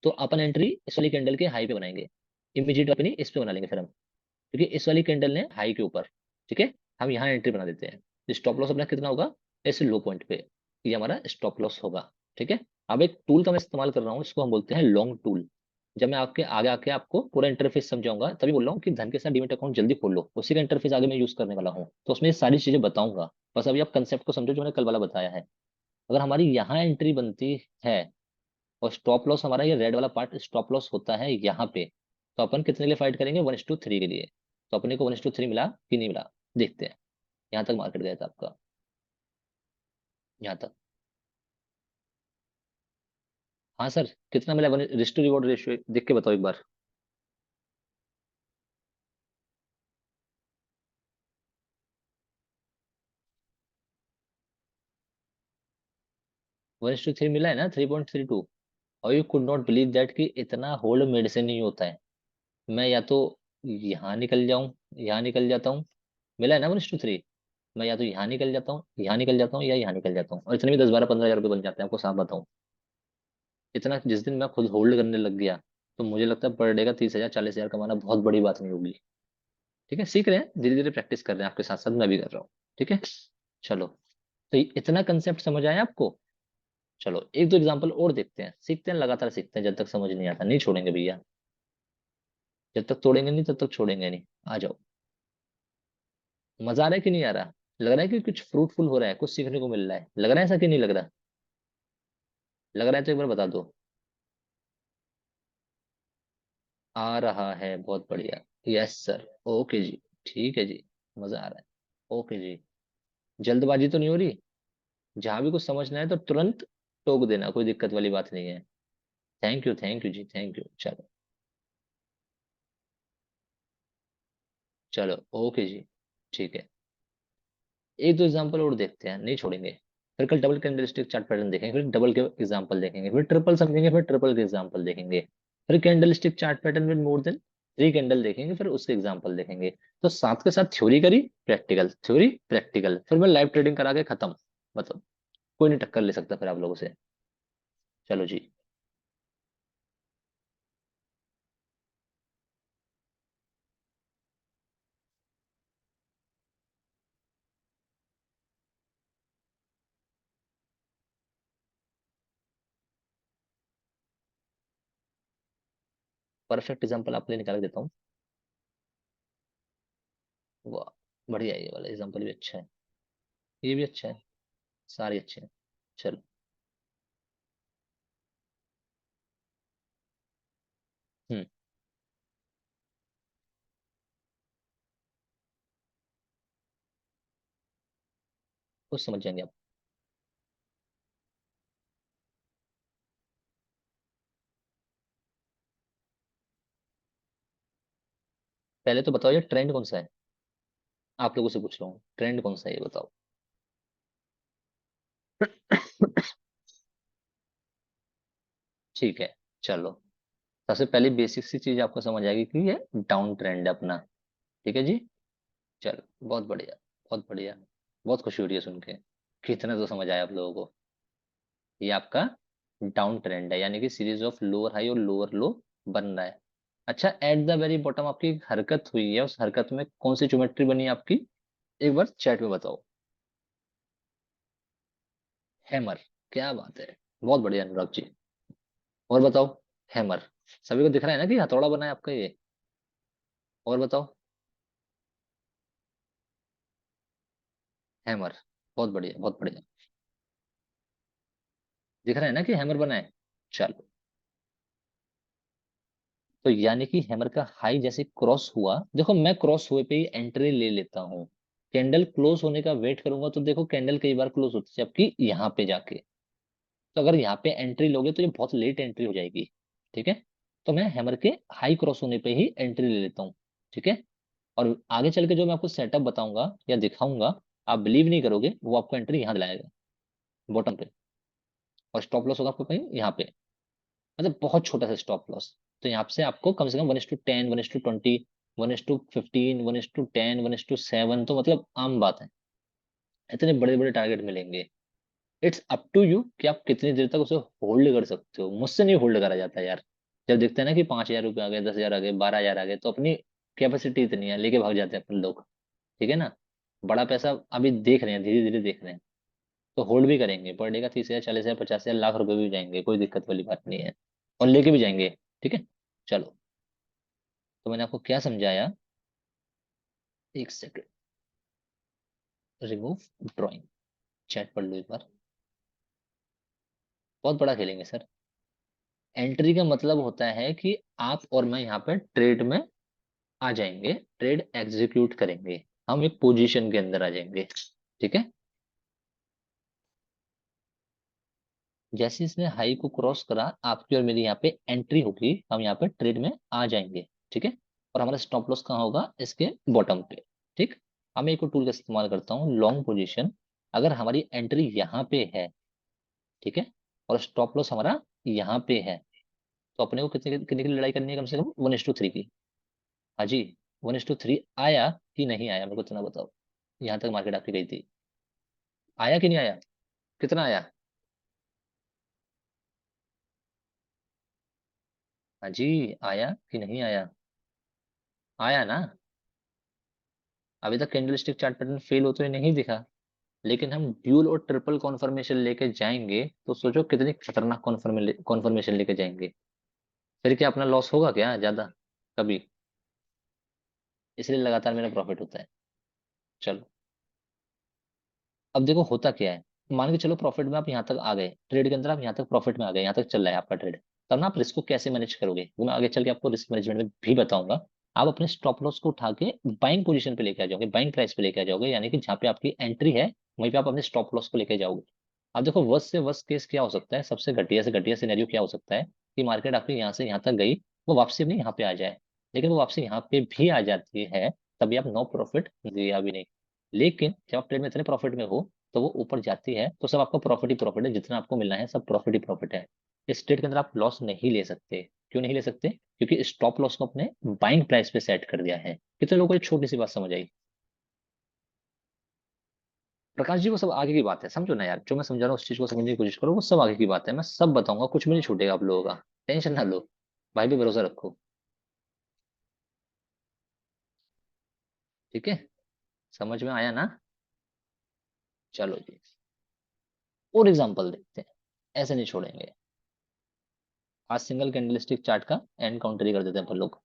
Speaker 1: तो अपन एंट्री इस वाली कैंडल के हाई पे बनाएंगे, इमीडिएट अपनी इस पे बना लेंगे फिर हम, क्योंकि इस वाली कैंडल ने हाई के ऊपर, ठीक है, हम यहाँ एंट्री बना देते हैं। स्टॉप लॉस अपना कितना होगा, इस लो पॉइंट पे, ये हमारा स्टॉप लॉस होगा। ठीक है, अब एक टूल का मैं इस्तेमाल कर रहा हूँ, इसको हम बोलते हैं लॉन्ग टूल। जब मैं आपके आगे आके आपको पूरा इंटरफेस समझाऊंगा तभी बोल रहा हूँ कि धन के साथ डीमेट अकाउंट जल्दी खोल लो, उसी का इंटरफेस आगे मैं यूज करने वाला हूँ, तो उसमें ये सारी चीजें बताऊंगा। बस अभी आप कंसेप्ट को समझो जो मैंने कल वाला बताया है। अगर हमारी यहाँ एंट्री बनती है और स्टॉप लॉस हमारा ये रेड वाला पार्ट स्टॉप लॉस होता है यहाँ पे, तो अपन कितने के लिए फाइट करेंगे, 1:3 के लिए। तो अपने को 1:3 मिला कि नहीं मिला, देखते हैं। यहाँ तक मार्केट गया था आपका, यहाँ तक। हाँ सर, कितना मिला, रिस्क टू रिवॉर्ड रेशियो देख के बताओ एक बार। 1:3 मिला है ना, 3.32। और you could not believe that कि इतना होल्ड मेडिसिन नहीं होता है। मैं या तो यहाँ निकल जाऊं, यहाँ निकल जाता हूँ, मिला है ना 1:3। मैं या तो यहाँ निकल जाता हूँ, यहाँ निकल जाता हूँ, या यहाँ निकल जाता हूँ, और इतने में 10-12-15 हज़ार रुपये बन जाते हैं, आपको साफ बताऊं। इतना जिस दिन मैं खुद होल्ड करने लग गया तो मुझे लगता है पर डे का 30,000 40,000 कमाना बहुत बड़ी बात नहीं होगी। ठीक है, सीख रहे हैं, धीरे धीरे प्रैक्टिस कर रहे हैं, आपके साथ साथ मैं भी कर रहा हूँ। ठीक है, चलो, तो इतना कंसेप्ट समझ आया आपको? चलो एक दो एग्जांपल और देखते हैं, सीखते हैं, लगातार सीखते हैं, जब तक समझ नहीं आता नहीं छोड़ेंगे भैया। जब तक तोड़ेंगे नहीं तब तक छोड़ेंगे नहीं। आ जाओ। मजा आ रहा है कि नहीं आ रहा? लग रहा है कि कुछ फ्रूटफुल हो रहा है, कुछ सीखने को मिल रहा है, लग रहा है ऐसा कि नहीं लग रहा? लग रहा है तो एक बार बता दो। आ रहा है, बहुत बढ़िया। Yes sir. ओके जी। ठीक है जी। मजा आ रहा है। ओके जी। जल्दबाजी तो नहीं हो रही? जहां भी कुछ समझना है तो तुरंत टोक देना, कोई दिक्कत वाली बात नहीं है। थैंक यू जी, थैंक यू। चलो। चलो ओके जी। ठीक है। एक दो एग्जांपल और देखते हैं, नहीं छोड़ेंगे। फिर कल डबल कैंडलस्टिक चार्ट पैटर्न देखेंगे, फिर डबल के एग्जांपल देखेंगे, फिर ट्रिपल समझेंगे, फिर ट्रिपल के एग्जांपल देखेंगे। फिर कैंडलस्टिक चार्ट पैटर्न में मोर देन 3 कैंडल देखेंगे, फिर उसके एग्जांपल देखेंगे। तो साथ के साथ थ्योरी करी, प्रैक्टिकल, थ्योरी प्रैक्टिकल, फिर मैं लाइव ट्रेडिंग करा के खत्म। मतलब कोई नहीं टक्कर ले सकता फिर आप लोगों से। चलो जी। परफेक्ट एग्जांपल आपके लिए निकाल के देता हूँ। वाह, बढ़िया है, ये वाला एग्जांपल भी अच्छा है। ये भी अच्छा है। सारे अच्छे हैं। चलो। हम्म। कुछ समझ जाएंगे आप। पहले तो बताओ ये ट्रेंड कौन सा है? आप लोगों से पूछ रहा हूँ, ट्रेंड कौन सा है ये बताओ। ठीक है। चलो। सबसे पहले बेसिक सी चीज आपको समझ आएगी कि ये डाउन ट्रेंड है अपना। ठीक है जी। चलो बहुत बढ़िया। बहुत बढ़िया। बहुत खुशी हो रही है सुन के। कितना तो समझ आया आप लोगों को। ये आपका डाउन ट्रेंड है, यानी कि सीरीज ऑफ लोअर हाई और लोअर लो बन रहा है। अच्छा, एट द वेरी बॉटम आपकी एक हरकत हुई है, उस हरकत में कौन सी ज्योमेट्री बनी है आपकी? एक बार चैट में बताओ। हैमर। क्या बात है। बहुत बढ़िया अनुराग जी। और बताओ। हैमर। सभी को दिख रहा है ना कि हथौड़ा बना है आपका ये? और बताओ। हैमर। बहुत बढ़िया, बहुत बढ़िया। दिख रहा है ना कि हैमर बना है। चलो। तो यानी कि हैमर का हाई जैसे क्रॉस हुआ, देखो मैं क्रॉस हुए पे ही एंट्री ले लेता हूँ। कैंडल क्लोज होने का वेट करूंगा तो देखो कैंडल कई बार क्लोज होती है जबकि यहाँ पे जाके। तो अगर यहाँ पे एंट्री लोगे तो ये बहुत लेट एंट्री हो जाएगी। ठीक है। तो मैं हैमर के हाई क्रॉस होने पे ही एंट्री ले लेता हूँ। ठीक है। और आगे चल के जो मैं आपको सेटअप बताऊंगा या दिखाऊंगा, आप बिलीव नहीं करोगे, वो आपको एंट्री यहाँ दिलाएगा, बॉटम पे। और स्टॉप लॉस होगा आपको कहीं यहाँ पे। मतलब बहुत छोटा सा स्टॉप लॉस। तो यहाँ से आपको कम से कम 1:10, 1:20, 1:15, 1:10, 1:7, तो मतलब आम बात है। इतने बड़े बड़े टारगेट मिलेंगे। इट्स अप टू यू कि आप कितनी देर तक उसे होल्ड कर सकते हो। मुझसे नहीं होल्ड करा जाता यार। जब देखते हैं ना कि 5,000 रुपये आ गए, 10,000 आ गए, 12,000 आ गए, तो अपनी कैपेसिटी इतनी है, लेके भाग जाते हैं अपन लोग। ठीक है ना। बड़ा पैसा अभी देख रहे हैं, धीरे धीरे देख रहे हैं। तो होल्ड भी करेंगे, पर डे का 30,000, 40,000, 50,000, लाख रुपए भी जाएंगे, कोई दिक्कत वाली बात नहीं है। और लेके भी जाएंगे। ठीक है। चलो। तो मैंने आपको क्या समझाया? एक सेकंड। Remove drawing. चैट पढ़ लो एक बार। बहुत बड़ा खेलेंगे सर। एंट्री का मतलब होता है कि आप और मैं यहाँ पे ट्रेड में आ जाएंगे, ट्रेड एग्जीक्यूट करेंगे। हम एक पोजीशन के अंदर आ जाएंगे। ठीक है। जैसे इसने हाई को क्रॉस करा, आपकी और मेरी यहाँ पे एंट्री होगी, हम यहाँ पे ट्रेड में आ जाएंगे। ठीक है। और हमारा स्टॉप लॉस कहाँ होगा? इसके बॉटम पे। ठीक। अब मैं एक और टूल का इस्तेमाल करता हूँ, लॉन्ग पोजीशन। अगर हमारी एंट्री यहाँ पे है, ठीक है, और स्टॉप लॉस हमारा यहाँ पे है, तो अपने को कितने कितने की लड़ाई करनी है? कम से कम 1:3 की। हाँ जी। 1:3 आया कि नहीं आया, मेरे को इतना बताओ। यहाँ तक मार्केट आपकी गई थी। आया कि नहीं आया? कितना आया? हाँ जी। आया कि नहीं आया? आया ना। अभी तक candle stick chart pattern fail होते हुए नहीं दिखा। लेकिन हम ड्यूल और ट्रिपल कॉन्फर्मेशन लेके जाएंगे तो सोचो कितनी खतरनाक कॉन्फर्मेशन लेके जाएंगे। फिर क्या अपना लॉस होगा क्या ज्यादा कभी? इसलिए लगातार मेरा प्रॉफिट होता है। चलो, अब देखो होता क्या है। मान के चलो प्रॉफिट में आप यहाँ तक आ गए, ट्रेड के अंदर आप यहाँ तक प्रॉफिट में आ गए, यहाँ तक चल रहा है आपका ट्रेड। तब ना आप रिस्क को कैसे मैनेज करोगे वो मैं आगे चल के आपको रिस्क मैनेजमेंट में भी बताऊंगा। आप अपने स्टॉप लॉस को उठा के बाइंग पोजीशन पे लेके आ जाओगे, बाइंग प्राइस पे लेके आ जाओगे, यानी कि जहाँ पे आपकी एंट्री है वहीं पे आप अपने स्टॉप लॉस को लेके जाओगे। अब देखो वर्स्ट से वर्स्ट केस क्या हो सकता है, सबसे घटिया से घटिया सिनेरियो क्या हो सकता है कि मार्केट आपकी यहाँ से यहाँ तक गई, वो वापसी अपनी यहाँ पे आ जाए। लेकिन वो वापसी यहाँ पे भी आ जाती है, तभी आप नो प्रॉफिट दिया भी नहीं। लेकिन जब आप ट्रेड में इतने प्रॉफिट में हो तो वो ऊपर जाती है तो सब आपका प्रॉफिट ही प्रॉफिट है, जितना आपको मिलना है सब प्रॉफिट ही प्रॉफिट है। इस ट्रेड के अंदर आप लॉस नहीं ले सकते। क्यों नहीं ले सकते? क्योंकि स्टॉप लॉस को अपने बाइंग प्राइस पे सेट कर दिया है। कितने लोगों को ये छोटी सी बात समझ आई? प्रकाश जी वो सब आगे की बात है, समझो ना यार, जो मैं समझा रहा हूँ उस चीज को समझने की कोशिश करो, वो सब आगे की बात है, मैं सब बताऊंगा, कुछ भी नहीं छूटेगा आप लोगों का। टेंशन ना लो, भाई पे भरोसा रखो। ठीक है, समझ में आया ना? चलो जी, और एग्जांपल देखते हैं, ऐसे नहीं छोड़ेंगे। आज सिंगल कैंडलस्टिक चार्ट का एंड काउंटर ही कर देते हैं अपन लोग।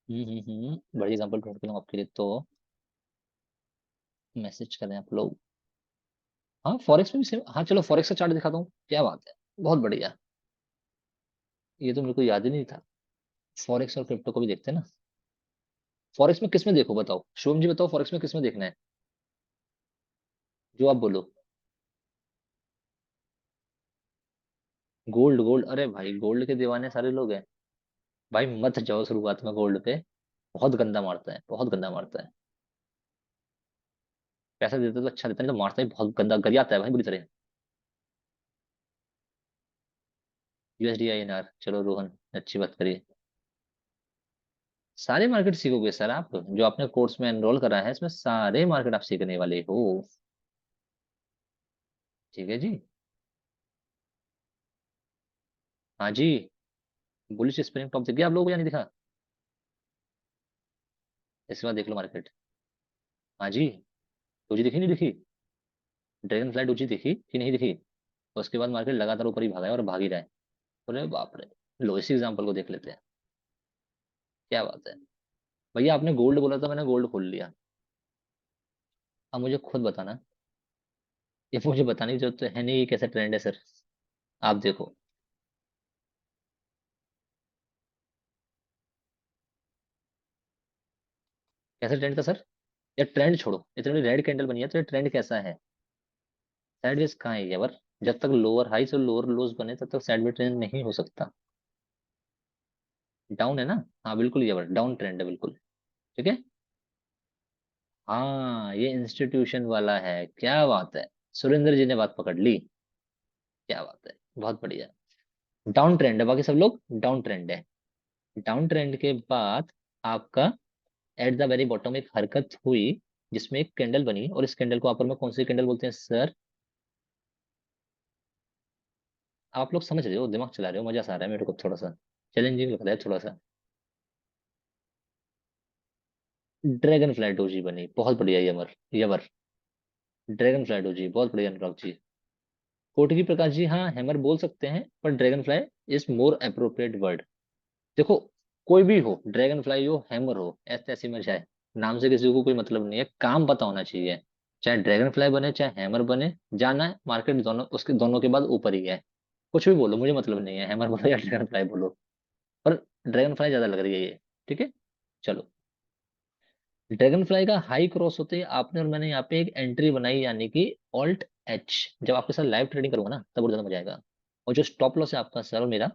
Speaker 1: बड़ी एग्जांपल ढूंढ के लाऊं आपके लिए तो मैसेज करें आप लोग। हाँ फॉरेक्स में भी सेम, हाँ चलो फॉरेक्स का चार्ट दिखाता हूँ, क्या बात है, बहुत बढ़िया। ये तो मेरे को याद ही नहीं था। फॉरेक्स और क्रिप्टो को भी देखते हैं ना। फॉरेक्स में किस में देखो बताओ, शुभम जी बताओ, फॉरेक्स में किस में देखना है, जो आप बोलो। गोल्ड, गोल्ड, अरे भाई गोल्ड के दीवाने सारे लोग हैं। भाई मत जाओ शुरुआत में गोल्ड पे, बहुत गंदा मारता है, बहुत गंदा मारता है। पैसा देता तो अच्छा देता, नहीं तो मारता ही बहुत गंदा, गरियाता है भाई बुरी तरह। यूएसडी आईएनआर, चलो रोहन अच्छी बात करिए। सारे मार्केट सीखोगे सर आप, जो आपने कोर्स में एनरोल करा है इसमें सारे मार्केट आप सीखने वाले हो। ठीक है जी। हाँ जी। बुलिश स्प्रिंग टॉप दिख गया आप लोगों को या नहीं दिखा? इसके बाद देख लो मार्केट। हाँ जी। डोजी दिखी नहीं दिखी? ड्रैगन फ्लाई डोजी दिखी कि नहीं दिखी? उसके बाद मार्केट लगातार ऊपर ही भागा है और भाग ही रहा है। अरे बाप रे। लो इसी एग्जाम्पल को देख लेते हैं, क्या बात है। भैया आपने गोल्ड बोला था, मैंने गोल्ड खोल लिया। अब मुझे खुद बताना, ये मुझे बताने की जरूरत तो है नहीं ये कैसा ट्रेंड है सर। आप देखो। कैसा ट्रेंड था सर? ये ट्रेंड छोड़ो, इतनी रेड कैंडल बनी है तो ये ट्रेंड कैसा है? साइडवेज कहाँ है ये वर? जब तक लोअर हाइस और लोअर लोज बने तब तक साइडवेज ट्रेंड नहीं हो सकता। डाउन है ना? हाँ बिल्कुल, ये वर डाउन ट्रेंड है बिल्कुल। ठीक है। हाँ ये इंस्टीट्यूशन वाला है, क्या बात है। सुरेंद्र जी ने बात पकड़ ली। क्या बात है, बहुत बढ़िया। डाउन ट्रेंड है, बाकी सब लोग डाउन ट्रेंड है। डाउन ट्रेंड के बाद आपका एट द वेरी बॉटम एक हरकत हुई, जिसमें एक कैंडल बनी, और इस कैंडल को अपर में कौन सी कैंडल बोलते हैं सर? आप लोग समझ रहे हो, दिमाग चला रहे हो, मजा सा आ रहा है मेरे को, थोड़ा सा चैलेंजिंग लग रहा है थोड़ा सा। ड्रैगन फ्लाई डोजी बनी, बहुत बढ़िया यमर, यवर। ड्रैगन फ्लाई डोजी, बहुत बढ़िया अनुराग जी। कोटकी प्रकाश जी, हाँ हैमर बोल सकते हैं पर dragon fly is more appropriate word. देखो, कोई भी हो, ड्रैगन फ्लाई हो हैमर हो, ऐसे ऐसी में जाए, नाम से किसी को कोई मतलब नहीं है, काम पता होना चाहिए। चाहे ड्रैगन फ्लाई बने चाहे हैमर बने, जाना है मार्केट दोनों, उसके दोनों के बाद ऊपर ही है। कुछ भी बोलो मुझे मतलब नहीं है, हैमर बोलो या ड्रैगन फ्लाई बोलो, पर ड्रैगन फ्लाई ज्यादा लग रही है ये। ठीक है। चलो, ड्रैगन फ्लाई का हाई क्रॉस होते ही आपने और मैंने यहाँ पे एक एंट्री बनाई, यानी कि ऑल्ट एच। जब आपके साथ लाइव ट्रेडिंग करूंगा ना तब और ज्यादा मजा आएगा। और जो स्टॉप लॉस है आपका सर और मेरा,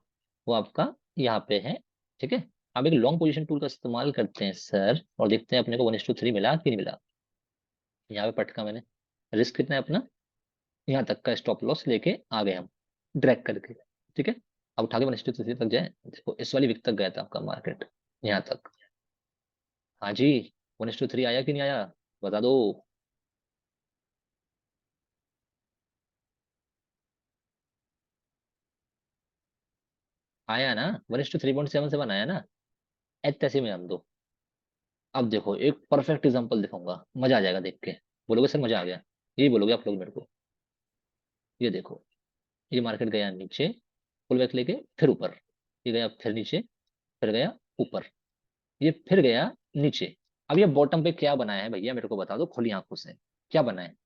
Speaker 1: वो आपका यहाँ पे है। ठीक है। अब एक लॉन्ग पोजीशन टूल का इस्तेमाल करते हैं सर, और देखते हैं अपने को 1:3 मिला कि नहीं मिला। यहाँ पे पटका मैंने, रिस्क कितना है अपना, यहाँ तक का स्टॉप लॉस लेके आ गए हम, ड्रैग करके। ठीक है, अब उठा के 1:3 तक जाए, देखो इस वाली विक तक गया था आपका मार्केट, यहाँ तक। हाँ जी, 1:3 आया कि नहीं आया, बता दो। आया ना, 1:3.77 आया ना, ऐसे में हम दो। अब देखो एक परफेक्ट एग्जांपल दिखाऊंगा, मजा आ जाएगा देख के, बोलोगे सर मजा आ गया, यही बोलोगे आप लोग मेरे को। ये देखो, ये मार्केट गया नीचे, पुल बैक लेके फिर ऊपर, ये गया फिर नीचे, फिर गया ऊपर, ये फिर गया नीचे। अब ये बॉटम पे क्या बनाया है भैया, मेरे को बता दो खुली आंखों से, क्या बनाया है,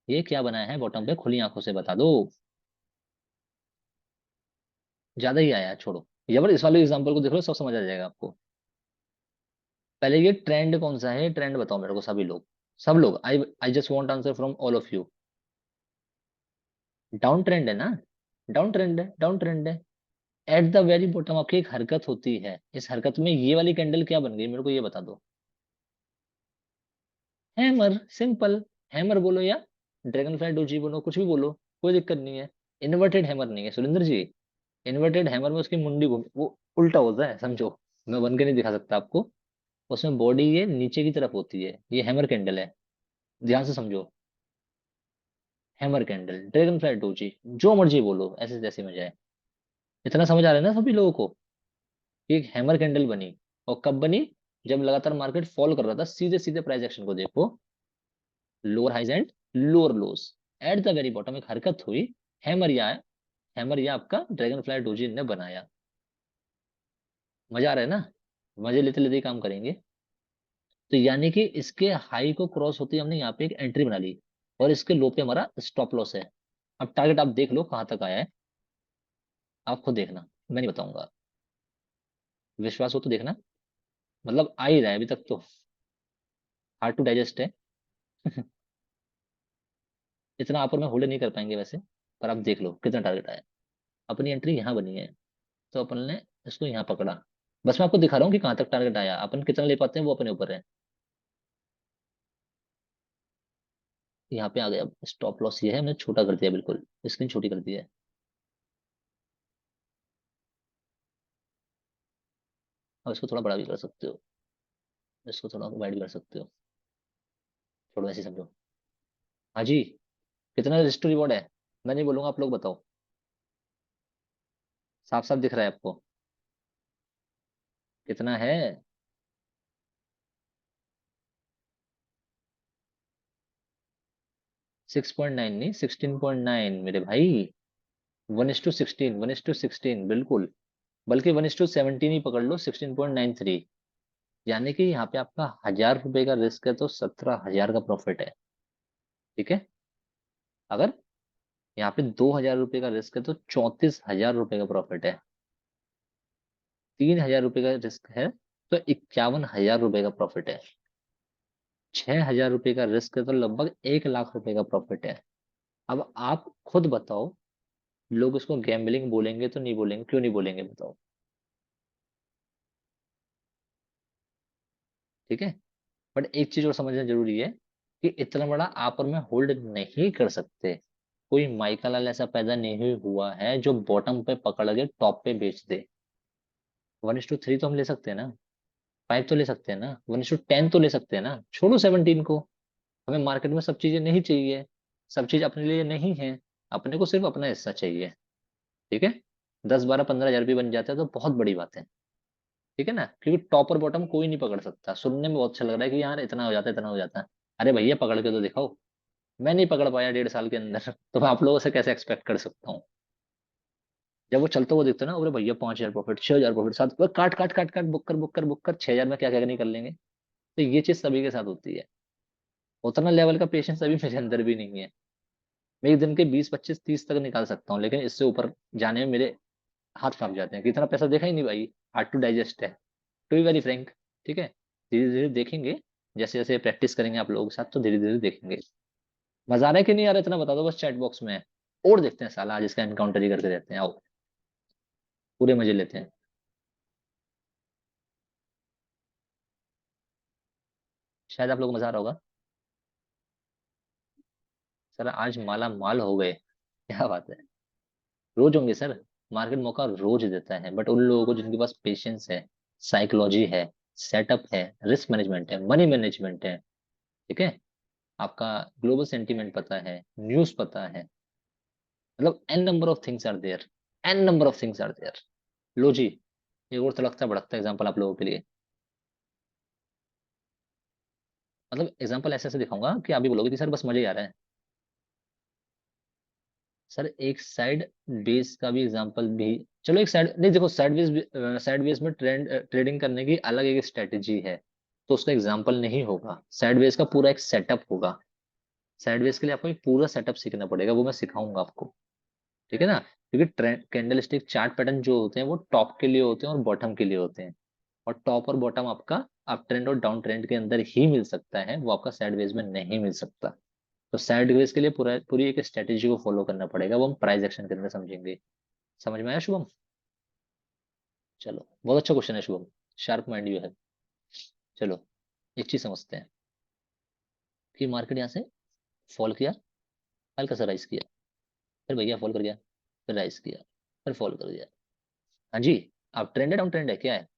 Speaker 1: ये क्या बनाया है बॉटम पे, खुली आंखों से बता दो। ज्यादा ही आया है, छोड़ो, ये बस इस वाले एग्जांपल को देख लो, सब समझ आ जाएगा आपको। पहले ये ट्रेंड कौन सा है, ट्रेंड बताओ मेरे को सभी लोग, सब लोग, I I just want answer from all of you. Down trend है ना, डाउन ट्रेंड है, डाउन ट्रेंड है। एट द वेरी बॉटम आपकी एक हरकत होती है, इस हरकत में ये वाली कैंडल क्या बन गई, मेरे को ये बता दो। Hammer, simple. हैमर बोलो या ड्रैगन फ्लाई डोजी बोलो, कुछ भी बोलो, कोई दिक्कत नहीं है। इन्वर्टेड हैमर नहीं है सुरेंद्र जी, इन्वर्टेड हैमर में उसकी मुंडी वो उल्टा होता है, समझो। मैं बन के नहीं दिखा सकता आपको, उसमें बॉडी ये नीचे की तरफ होती है, ये हैमर कैंडल है, ध्यान से समझो। Hammer candle, dragon fly doji, जो मर्जी बोलो, ऐसे जैसे में जाए। इतना समझ आ रहा है ना सभी लोगों को, कि एक हैमर कैंडल बनी, और कब बनी, जब लगातार मार्केट फॉल कर रहा था, सीधे सीधे प्राइस एक्शन को देखो, lower highs and lower lows, at the very bottom एक हरकत हुई, हैमर या हैमर या आपका ड्रैगन फ्लाई डोजी ने बनाया। मजा आ रहा है ना, मजे लेते लेते ही काम करेंगे। तो यानी कि इसके हाई को क्रॉस होते ही हमने यहाँ पे एक एंट्री बना ली, और इसके लो पे हमारा स्टॉप लॉस है। अब टारगेट आप देख लो कहाँ तक आया है, आप खुद देखना, मैं नहीं बताऊंगा। विश्वास हो तो देखना, मतलब आ ही रहा है अभी तक तो, हार्ड टू डाइजेस्ट है। इतना आप और मैं होल्ड नहीं कर पाएंगे वैसे, पर आप देख लो कितना टारगेट आया। अपनी एंट्री यहाँ बनी है, तो अपन ने इसको यहाँ पकड़ा, बस मैं आपको दिखा रहा हूँ कि कहाँ तक टारगेट आया, अपन कितना ले पाते हैं वो अपने ऊपर है। यहाँ पे आ गया, स्टॉप लॉस ये है, हमने छोटा कर दिया, बिल्कुल स्क्रीन छोटी कर दी है। अब इसको थोड़ा बड़ा भी कर सकते हो, इसको थोड़ा वाइड भी कर सकते हो, छोड़ो ऐसे ही समझो। हाँ जी, कितना रजिस्टर रिवॉर्ड है, मैं नहीं बोलूंगा, आप लोग बताओ। साफ साफ दिख रहा है आपको, कितना है। 6.9 नहीं, 16.9 मेरे भाई, 1:16, 1:16 बिल्कुल, बल्कि 1:17 ही पकड़ लो, 16.93। यानी कि यहाँ पे आपका 1,000 रुपए का रिस्क है, तो 17,000 का प्रॉफिट है। ठीक है, अगर यहाँ पे 2,000 रुपए का रिस्क है, तो 34,000 रुपए का प्रॉफिट है। 3,000 रुपए का रिस्क है, तो 51,000 रुपए का प्रॉफिट है। 6,000 रुपए का रिस्क है, तो लगभग 1 लाख रुपए का प्रॉफिट है। अब आप खुद बताओ, लोग इसको गैम्बलिंग बोलेंगे तो नहीं बोलेंगे, क्यों नहीं बोलेंगे बताओ। ठीक है, बट एक चीज और समझना जरूरी है, कि इतना बड़ा आप और मैं होल्ड नहीं कर सकते। कोई माइका लाल ऐसा पैदा नहीं हुआ है जो बॉटम पे पकड़ के टॉप पे बेच दे। 1:3 तो हम ले सकते हैं ना, 5 तो ले सकते हैं ना, 1:10 तो ले सकते हैं ना, छोड़ो 17 को। हमें मार्केट में सब चीजें नहीं चाहिए, सब चीज अपने लिए नहीं है, अपने को सिर्फ अपना हिस्सा चाहिए। ठीक है, 10, 12, 15 हजार भी बन जाता है तो बहुत बड़ी बात है। ठीक है ना, क्योंकि टॉप और बॉटम कोई नहीं पकड़ सकता। सुनने में बहुत अच्छा लग रहा है कि यार इतना हो जाता है, इतना हो जाता है, अरे भैया पकड़ के तो दिखाओ। मैं नहीं पकड़ पाया 1.5 साल के अंदर, तो मैं आप लोगों से कैसे एक्सपेक्ट कर सकता हूँ। जब वो चलता हुआ दिखता है ना, अरे भैया 5,000 प्रॉफिट, 6,000 प्रॉफिट, साथ काट काट काट काट, बुक कर 6,000 में क्या क्या नहीं कर लेंगे। तो ये चीज सभी के साथ होती है, उतना लेवल का पेशेंस अभी मेरे अंदर भी नहीं है। मैं एक दिन के 20, 25, 30 तक निकाल सकता हूँ, लेकिन इससे ऊपर जाने में मेरे हाथ कांप जाते हैं, कि इतना पैसा देखा ही नहीं भाई, हार्ड टू डाइजेस्ट है, टू बी वेरी फ्रैंक। ठीक है, धीरे धीरे देखेंगे, जैसे जैसे प्रैक्टिस करेंगे आप लोगों के साथ, तो धीरे धीरे देखेंगे। मजा आ रहा है कि नहीं आ रहा है, इतना बता दो बस चैट बॉक्स में। और देखते हैं साला, आज इसका एनकाउंटर ही करके देते हैं, आओ पूरे मजे लेते हैं। शायद आप लोग को मजा आ रहा होगा। सर आज माला माल हो गए, क्या बात है। रोज होंगे सर, मार्केट मौका रोज देता है, बट उन लोगों को जिनके पास पेशेंस है, साइकोलॉजी है, सेटअप है, रिस्क मैनेजमेंट है, मनी मैनेजमेंट है, ठीक है, आपका ग्लोबल सेंटीमेंट पता है, न्यूज पता है, मतलब N number of things are there, N number of things are there. लो जी, एक और तड़कता भड़कता एग्जांपल आप लोगों के लिए। मतलब एग्जांपल ऐसे ऐसे दिखाऊंगा कि आप भी बोलोगे कि सर बस मजा ही आ रहा है। सर एक साइड बेस का भी एग्जांपल भी, चलो एक साइड नहीं, देखो साइड बेस, साइड बेस में ट्रेडिंग करने की अलग एक स्ट्रेटेजी है, तो उसका एग्जांपल नहीं होगा, साइड बेस का पूरा एक सेटअप होगा। साइड बेस के लिए आपको एक पूरा सेटअप सीखना पड़ेगा, वो मैं सिखाऊंगा आपको, ठीक है ना। क्योंकि कैंडल स्टिक चार्ट पैटर्न जो होते हैं वो टॉप के लिए होते हैं और बॉटम के लिए होते हैं, और टॉप और बॉटम आपका अप ट्रेंड और डाउन ट्रेंड के अंदर ही मिल सकता है, वो आपका साइड वेज में नहीं मिल सकता। तो साइड वेज के लिए पूरा पूरी एक स्ट्रेटेजी को फॉलो करना पड़ेगा, वो हम प्राइस एक्शन के अंदर समझेंगे। समझ में आया शुभम? चलो बहुत अच्छा क्वेश्चन है शुभम, शार्प माइंड यू है। चलो एक चीज समझते हैं कि मार्केट यहाँ से फॉल किया, हल्का सा राइज किया, फिर भैया फॉल कर गया, फिर राइज किया, फिर फॉल कर गया। हाँ जी, अब ट्रेंड है डाउन ट्रेंड है क्या है?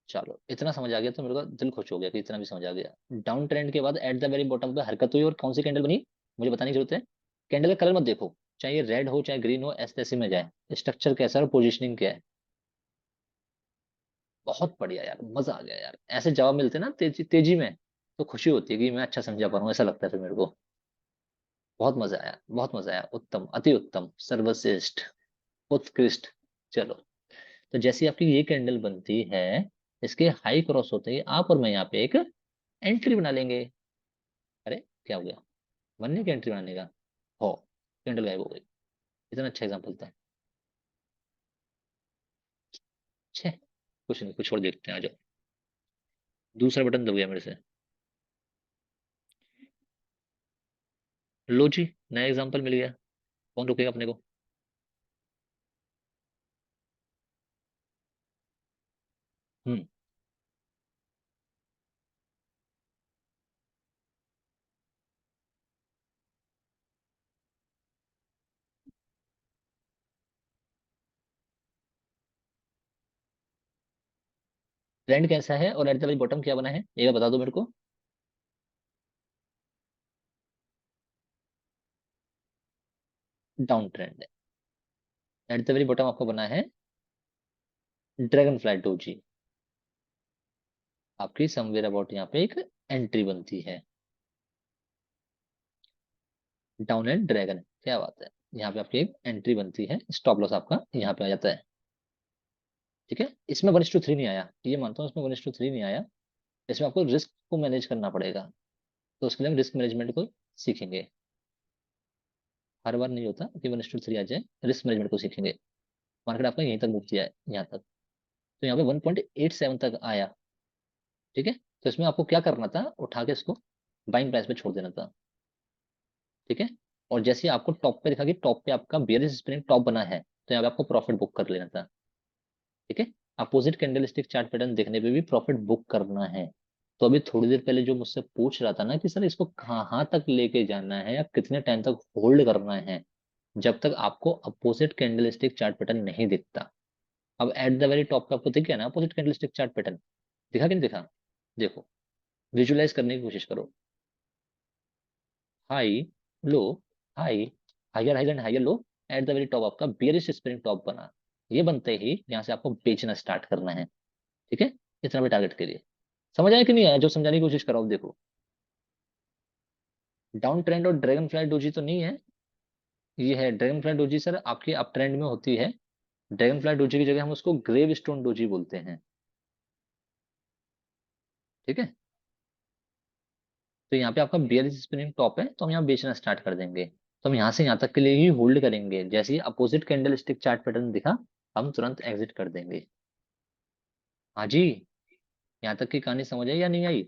Speaker 1: चलो इतना समझ आ गया तो मेरे को दिल खुश हो गया कि इतना भी समझ आ गया। डाउन ट्रेंड के बाद एट द वेरी बॉटम पे हरकत हुई और कौन सी कैंडल बनी, मुझे बताने की जरूरत है। कैंडल का कलर मत देखो, चाहे ये रेड हो चाहे ग्रीन हो, ऐसे तैसे में जाए, स्ट्रक्चर कैसा है और पोजिशनिंग क्या है। बहुत बढ़िया यार, मजा आ गया यार, ऐसे जवाब मिलते हैं ना तेजी तेजी में, तो खुशी होती है कि मैं अच्छा समझा पा रहा हूँ, ऐसा लगता है फिर मेरे को। बहुत मजा आया, बहुत मजा आया, उत्तम, अति उत्तम, सर्वश्रेष्ठ, उत्कृष्ट। चलो, तो जैसी आपकी ये कैंडल बनती है, इसके हाई क्रॉस होते ही आप और मैं यहाँ पे एक एंट्री बना लेंगे। अरे क्या हो गया, बनने की एंट्री बनाने का, हो, कैंडल गायब हो गई। इतना अच्छा एग्जाम्पल था। छे, कुछ नहीं, कुछ और देखते हैं, आ जाओ। दूसरा बटन दब गया मेरे से। लो जी, नया एग्जाम्पल मिल गया, कौन रुकेगा अपने को। हम्म। ट्रेंड कैसा है और एट द बॉटम क्या बना है, ये बता दो मेरे को। डाउन ट्रेंड है। एट द वेरी बॉटम आपका बना है ड्रैगन फ्लाई डोजी। आपकी समवेयर अबाउट यहाँ पे एक एंट्री बनती है, डाउन एंड ड्रैगन, क्या बात है। यहाँ पे आपकी एक एंट्री बनती है, स्टॉप लॉस आपका यहाँ पे आ जाता है, ठीक है। इसमें 1:3 नहीं आया, ये मानता हूँ, इसमें 1:3 नहीं आया। इसमें आपको रिस्क को मैनेज करना पड़ेगा, तो उसके लिए हम रिस्क मैनेजमेंट को सीखेंगे। हर बार नहीं होता कि 1:3 आ जाए, रिस्क मैनेजमेंट को सीखेंगे। मार्केट आपका यहीं तक मूव किया है, यहाँ तक, तो यहाँ पे 1.87 तक आया, ठीक है। तो इसमें आपको क्या करना था, उठा के इसको बाइंग प्राइस पे छोड़ देना था, ठीक है। और जैसे ही आपको टॉप पे दिखा कि टॉप पे आपका बियरिश स्प्रिंग टॉप बना है, तो यहाँ पे आपको प्रॉफिट बुक कर लेना था, ठीक है। अपोजिट कैंडलस्टिक चार्ट पैटर्न देखने पे भी प्रॉफिट बुक करना है। तो अभी थोड़ी देर पहले जो मुझसे पूछ रहा था ना कि सर इसको कहाँ तक लेके जाना है या कितने टाइम तक होल्ड करना है, जब तक आपको अपोजिट कैंडलस्टिक चार्ट पैटर्न नहीं दिखता। अब एट द वेरी टॉप पे आपको दिख गया ना अपोजिट कैंडलस्टिक चार्ट पैटर्न, दिखा कि नहीं दिखा? देखो, विजुलाइज करने की कोशिश करो। High, low, high, higher high and higher low, at the very top आपका बियरिश स्प्रिंग टॉप बना। ये बनते ही यहाँ से आपको बेचना स्टार्ट करना है, ठीक है, इतना भी टारगेट के लिए। समझ आया कि नहीं आया जो समझाने की कोशिश कर रहा हूँ, देखो। डाउन ट्रेंड और ड्रैगन फ्लाई डोजी तो नहीं है, ये है ड्रैगन फ्लाई डोजी सर, आपके अप ट्रेंड में होती है। ड्रैगन फ्लाई डोजी की जगह हम उसको ग्रेव स्टोन डोजी बोलते हैं, ठीक है। तो यहाँ पे आपका बियरिश स्पिनिंग टॉप है, तो हम यहाँ बेचना स्टार्ट कर देंगे। तो हम यहाँ से यहाँ तक के लिए ही होल्ड करेंगे, जैसे ही opposite candlestick chart pattern दिखा, हम तुरंत एग्जिट कर देंगे। हाँ जी, यहाँ तक की कहानी समझ आई या नहीं आई?